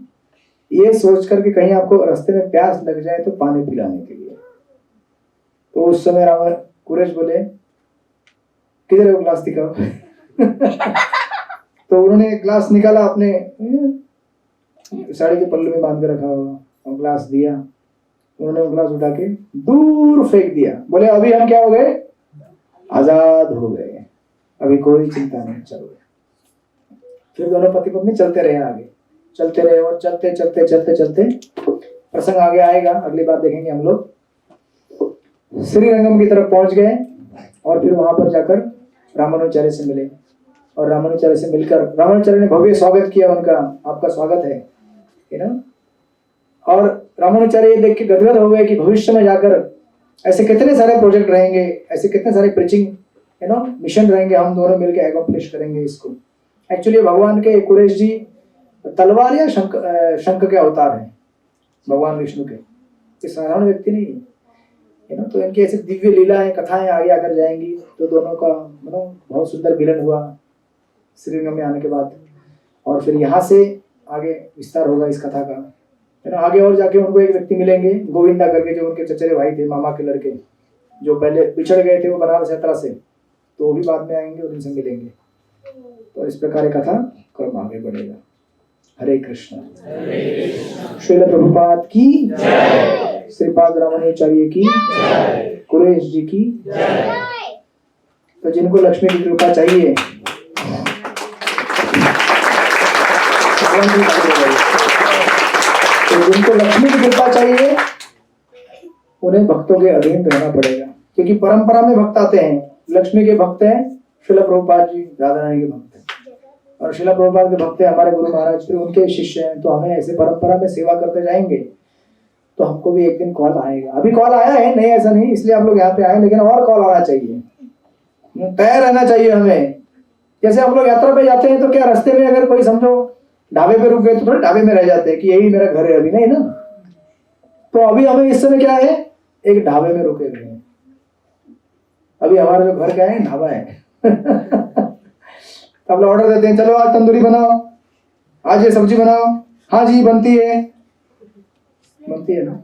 ये सोच करके कहीं आपको रास्ते में प्यास लग जाए तो पानी पिलाने के लिए। तो उस समय रावण कुरेश बोले किधर है वो ग्लास दिखाओ। तो उन्होंने एक ग्लास निकाला, अपने साड़ी के पल्लू में बांध के रखा हुआ, और ग्लास दिया। उन्होंने वो ग्लास उठा के दूर फेंक दिया। बोले अभी हम क्या हो गए, आजाद हो गए, अभी कोई चिंता नहीं, चलो। फिर दोनों पति पत्नी चलते रहे, आगे चलते रहे, और चलते चलते चलते चलते प्रसंग आगे आएगा, अगली बार देखेंगे हम लोग। श्रीरंगम की तरफ पहुंच गए और फिर वहां पर जाकर रामानुचार्य से मिले, और रामानुचार्य से मिलकर रामानुचार्य ने भव्य स्वागत किया उनका, आपका स्वागत है ना। और रामानुचार्य ये देख के गदगद हो गए कि भविष्य में जाकर ऐसे कितने सारे प्रोजेक्ट रहेंगे, ऐसे कितने सारे प्रीचिंग मिशन रहेंगे, हम दोनों मिलकर एकम्प्लिश करेंगे इसको। एक्चुअली भगवान के कुरेश जी तलवार या शंख के अवतार हैं, भगवान विष्णु के, ये साधारण व्यक्ति नहीं है ना। तो इनकी ऐसी दिव्य लीलाएं, कथाएं आगे आकर जाएंगी। तो दोनों का बहुत सुंदर मिलन हुआ श्रीरंगम में आने के बाद, और फिर यहाँ से आगे विस्तार होगा इस कथा का, है ना। आगे और जाके उनको एक व्यक्ति मिलेंगे, गोविंदा करके, जो उनके चचेरे भाई थे, मामा के लड़के, जो पहले बिछड़ गए थे वो बनारस यात्रा से, तो वो भी बाद में आएंगे और उनसे मिलेंगे। तो इस प्रकार ये कथा क्रम आगे बढ़ेगा। हरे कृष्ण। श्रील प्रभुपाद की जय, श्रीपाद रामानुचार्य की जय, कुरेश जी की जय। तो जिनको लक्ष्मी की कृपा चाहिए, तो जिनको लक्ष्मी की कृपा चाहिए उन्हें भक्तों के अधीन रहना पड़ेगा, क्योंकि परंपरा में भक्त आते हैं। लक्ष्मी के भक्त हैं श्रील प्रभुपाद जी, राधा रानी के भक्त हैं, और श्रील प्रभुपाद के भक्त हैं हमारे गुरु महाराज, फिर उनके शिष्य हैं। तो हमें ऐसे परंपरा में सेवा करते जाएंगे तो हमको भी एक दिन कॉल आएगा। अभी कॉल आया है, नहीं ऐसा नहीं, इसलिए आप लोग यहाँ पे आए, लेकिन और कॉल आना चाहिए, तैयार रहना चाहिए हमें। जैसे हम लोग यात्रा पे जाते हैं तो क्या रास्ते में अगर कोई समझो ढाबे पे रुक गए तो थोड़े ढाबे में रह जाते हैं कि यही मेरा घर है, अभी नहीं ना। तो अभी हमें इस समय क्या है, एक ढाबे में रुके हुए हैं। अभी हमारा जो घर क्या है, ढाबा है। तो आप लोग ऑर्डर देते हैं, चलो आज तंदूरी बनाओ, आज ये सब्जी बनाओ, हाँ जी बनती है ना।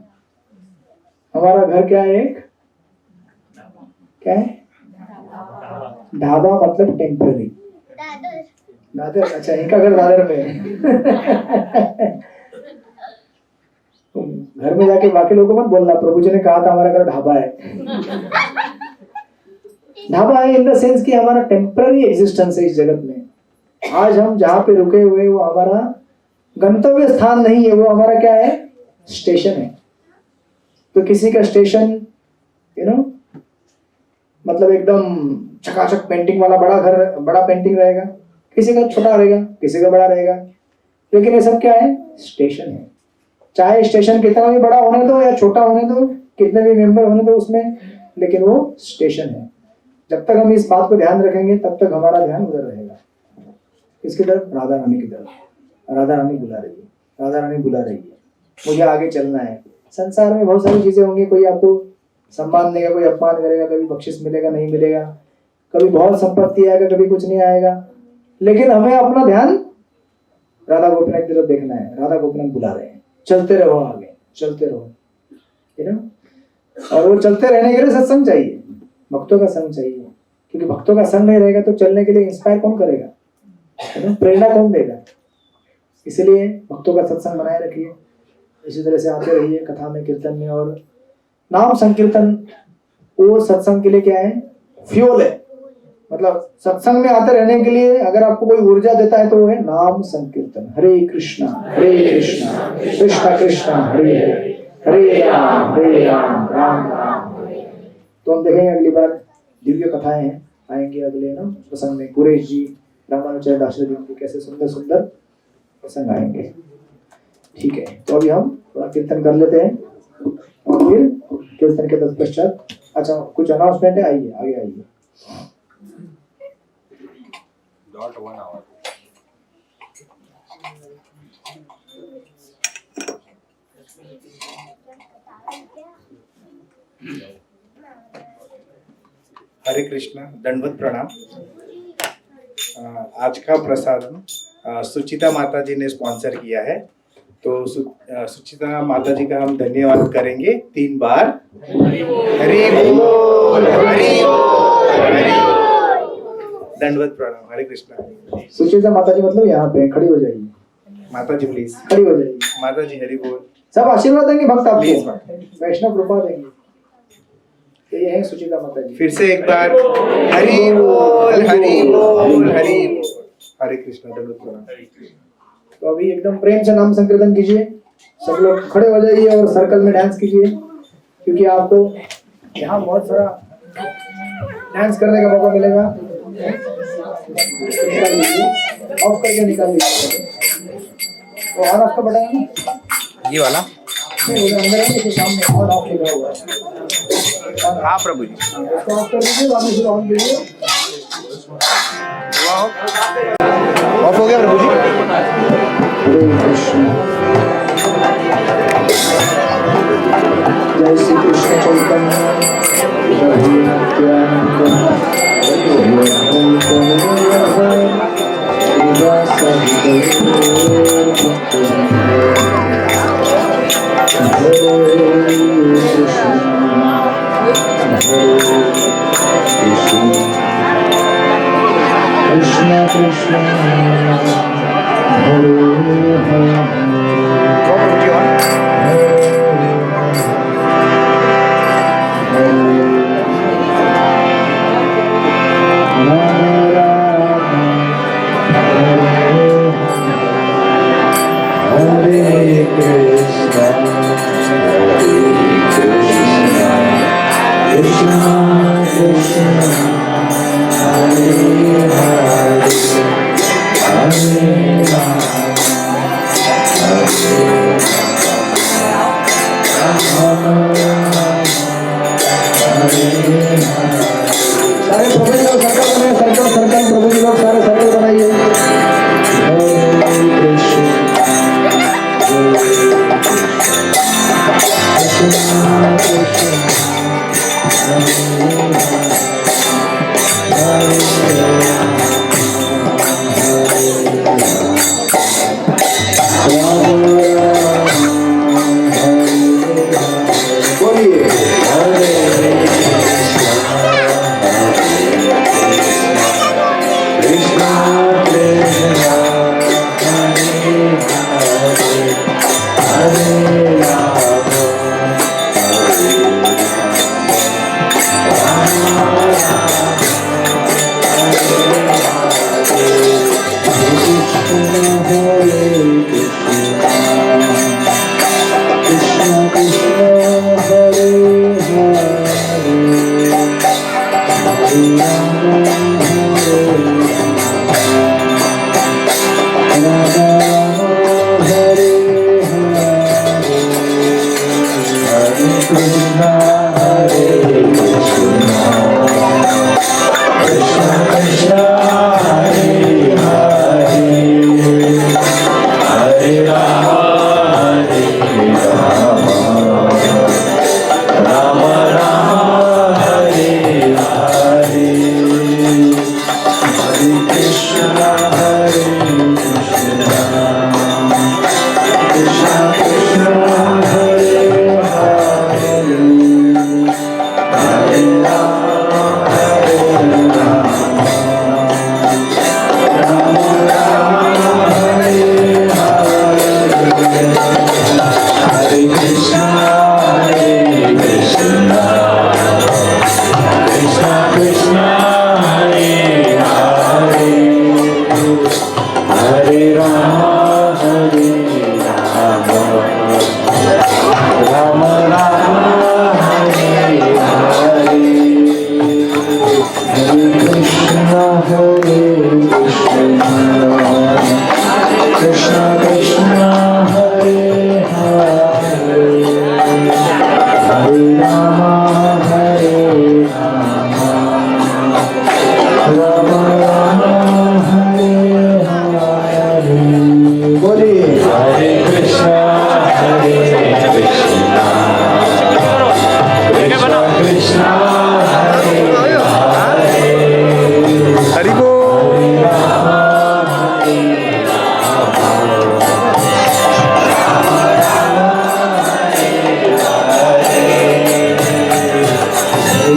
हमारा घर क्या है, एक क्या है, ढाबा मतलब टेम्पररी। दादर, अच्छा इनका घर दादर में है। घर में जाके बाकी लोगों को मत बोलना, प्रभु जी ने कहा था हमारा घर ढाबा है। ढाबा है इन द सेंस कि हमारा टेम्पररी एग्जिस्टेंस है इस जगत में। आज हम जहाँ पे रुके हुए वो हमारा गंतव्य स्थान नहीं है, वो हमारा क्या है, स्टेशन है। तो किसी का स्टेशन मतलब एकदम चकाचक पेंटिंग वाला बड़ा घर, बड़ा पेंटिंग रहेगा, किसी का छोटा रहेगा, किसी का बड़ा रहेगा, लेकिन ये सब क्या है, स्टेशन है। चाहे स्टेशन कितना भी बड़ा होने दो या छोटा होने दो, कितने भी मेंबर होने दो उसमें, लेकिन वो स्टेशन है। जब तक हम इस बात को ध्यान रखेंगे तब तक हमारा ध्यान उधर रहेगा, इसकी तरफ, राधा रानी की तरफ। राधा रानी बुला रही है, राधा रानी बुला रही है, मुझे आगे चलना है। संसार में बहुत सारी चीजें होंगी, कोई आपको सम्मान देगा, कोई अपमान करेगा, कभी बख्शिश मिलेगा नहीं मिलेगा, कभी बहुत संपत्ति आएगा, कभी कुछ नहीं आएगा, लेकिन हमें अपना ध्यान राधा गोपीनाथ की तरफ देखना है। राधा गोपीनाथ बुला रहे हैं, चलते रहो आगे, चलते रहो, है ना। और वो चलते रहने के लिए सत्संग चाहिए, भक्तों का संग चाहिए, क्योंकि भक्तों का संग नहीं रहेगा तो चलने के लिए इंस्पायर कौन करेगा, है ना, प्रेरणा कौन देगा। इसलिए भक्तों का सत्संग बनाए रखिए, इसी तरह से आते रहिए कथा में, कीर्तन में, और नाम संकीर्तन वो सत्संग के लिए क्या है, फ्यूल है। मतलब सत्संग में आते रहने के लिए अगर आपको कोई ऊर्जा देता है तो वो है नाम संकीर्तन। हरे कृष्णा कृष्णा कृष्णा हरे हरे, हरे राम राम राम हरे। तो हम देखेंगे अगली बार दिव्य कथाएं हैं, आएंगे अगले ना प्रसंग में। कुरेश जी, रामानुचार्य दाशरथ जी के कैसे सुंदर सुंदर प्रसंग आएंगे। ठीक है, तो अभी हम थोड़ा कीर्तन कर लेते हैं और फिर कीर्तन के तत्पश्चात अच्छा कुछ अनाउंसमेंट है, आइए आगे आइए। .1 hour. हरे कृष्णा, दंडवत प्रणाम। आज का प्रसाद सुचिता माता जी ने स्पॉन्सर किया है, तो सुचिता माता जी का हम धन्यवाद करेंगे 3 बार। हरि बोल, हरि बोल, हरि बोल। दंडवत प्रणाम। हरे कृष्णा। सुचिता माता जी मतलब यहाँ पे खड़ी हो जाइए, माता जी प्लीज। खड़ी हो जाइए। माता जी हरि बोल। सब आशीर्वाद देंगे भक्त Please, आपको, वैष्णव कृपा देंगे। तो ये है सुचिता माता जी। फिर से एक बार हरि बोल, हरि बोल, हरि बोल। हरे कृष्णा। दंडवत प्रणाम। तो अभी एकदम प्रेम से नाम संकीर्तन कीजिए, सब लोग खड़े हो जाइए और सर्कल में डांस कीजिए, क्योंकि आपको यहाँ बहुत सारा डांस करने का मौका मिलेगा। ऑफ करके निकाल लीजिए। तो ऑन ऑफ का बटन है ना? ये वाला। नहीं, वो अंदर है, इसके सामने ऑन ऑफ लिखा हुआ है। हाँ प्रभु जी। उसको ऑफ कर दीजिए, वापस फिर ऑन कीजिए। ऑफ हो गया प्रभु जी। हरे कृष्ण। जय श्री कृष्ण चैतन्य प्रभु नित्यानंद कृष्ण कृष्ण हरे हरे प्रभु जी on. Hare Krishna, Krishna Krishna, Hare Hare, Hare Rama, Hare सारे प्रभु जी लोग सर्कल बनाइए, सर्कल सर्कल प्रभु जी लोग सारे सर्कल बनाइए। हरे कृष्ण कृष्ण कृष्ण बोलिए हरे कृष्णा कृष्णा हरे Ram Krishna Krishna Hare Hare Hare Rama Hare Hare Hare Krishna Hare Krishna Krishna Krishna Hare Hare Hare Rama Rama Rama Hare Hare Hare Krishna Hare Krishna Krishna Krishna Hare Hare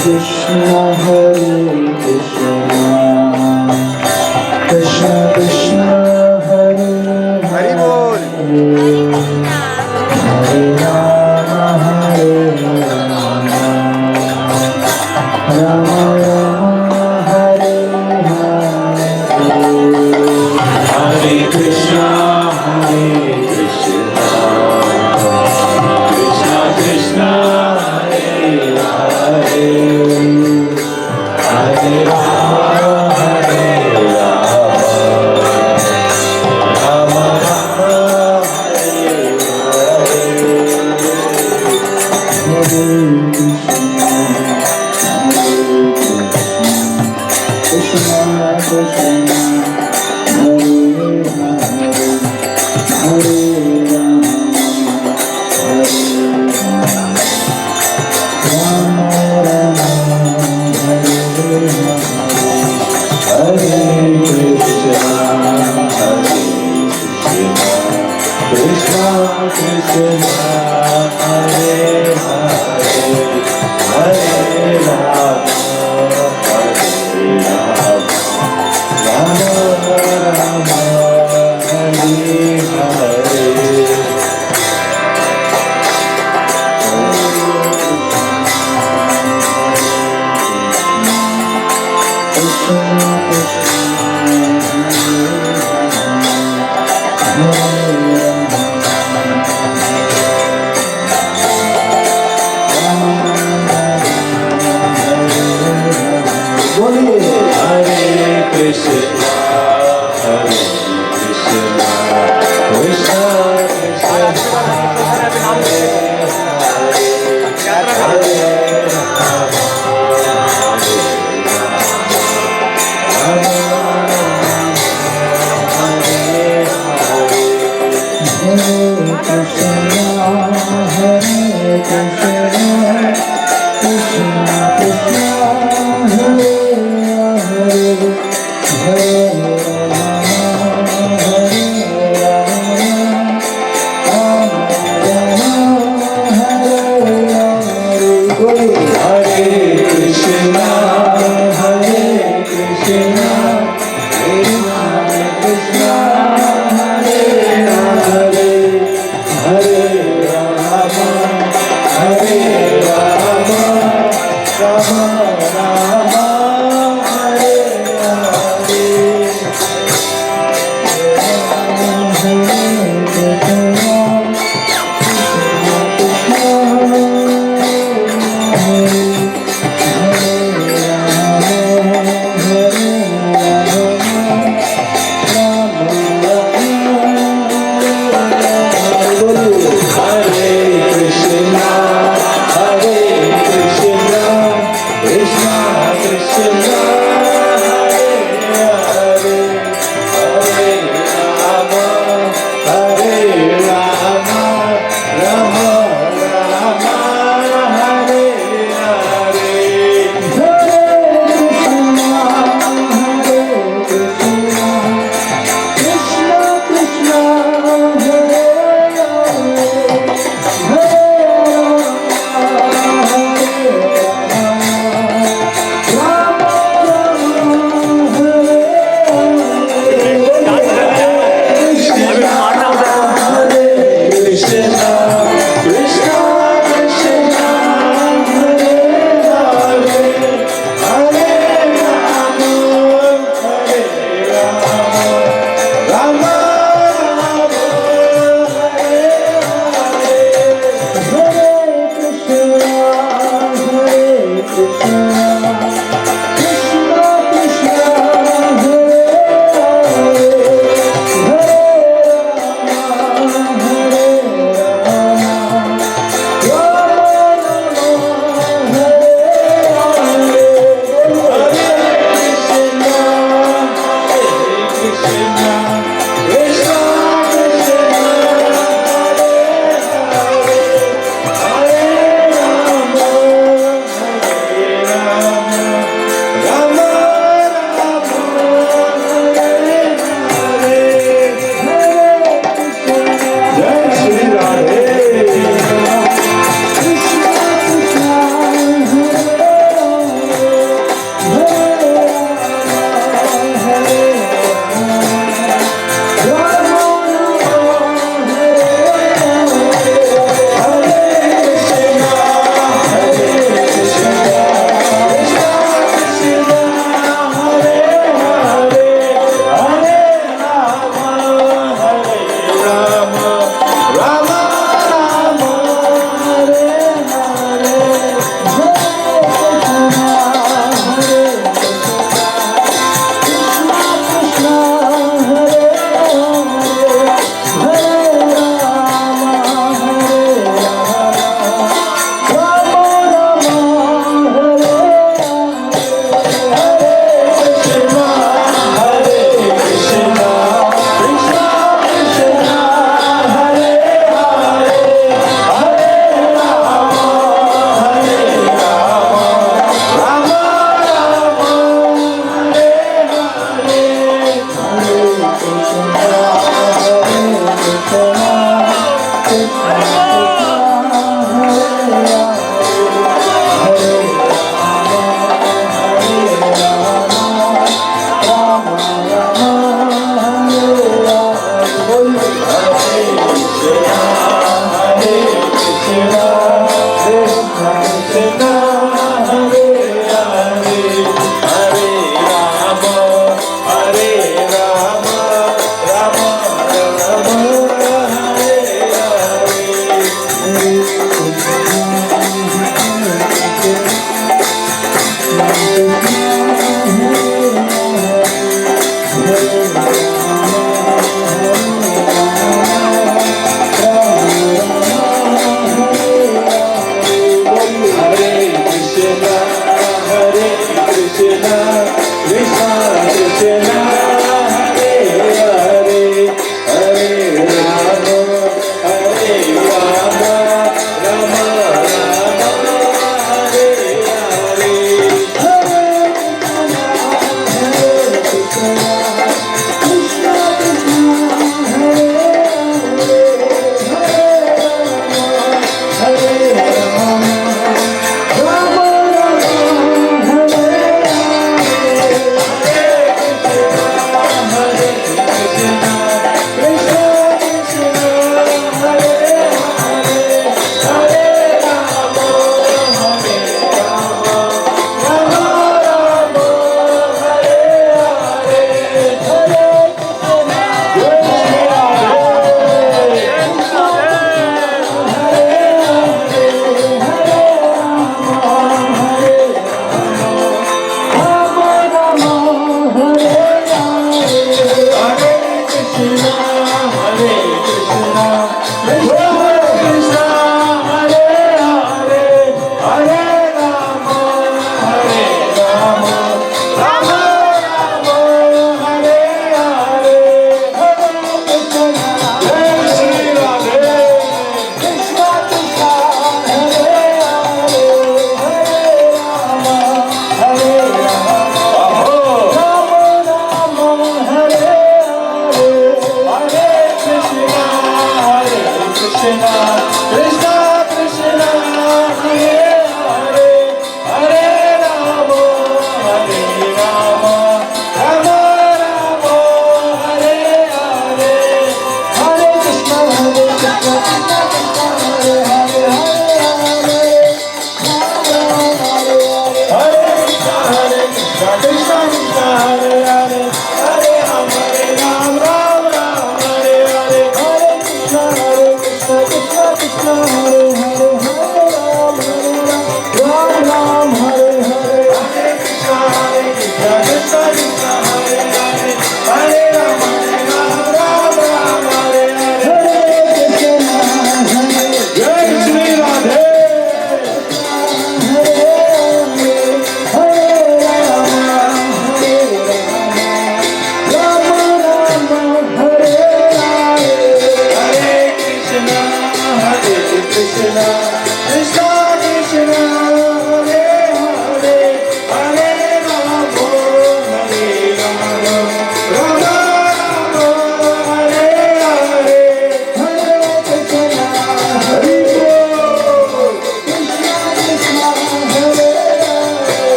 Krishna Krishna Krishna Hare Hari बोल Hare Rama Hare Rama Rama Rama Hare Hare Hare Krishna Krishna Krishna Hare Hare Hare Rama Hare Rama Rama Hare Krishna Krishna Hare Hare Hare Rama Hare Rama Rama Hare Hare Hare Krishna Krishna Krishna Hare Hare Krishna Hare Hare Hare Ram Ram Ram Hare Hare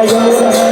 Hare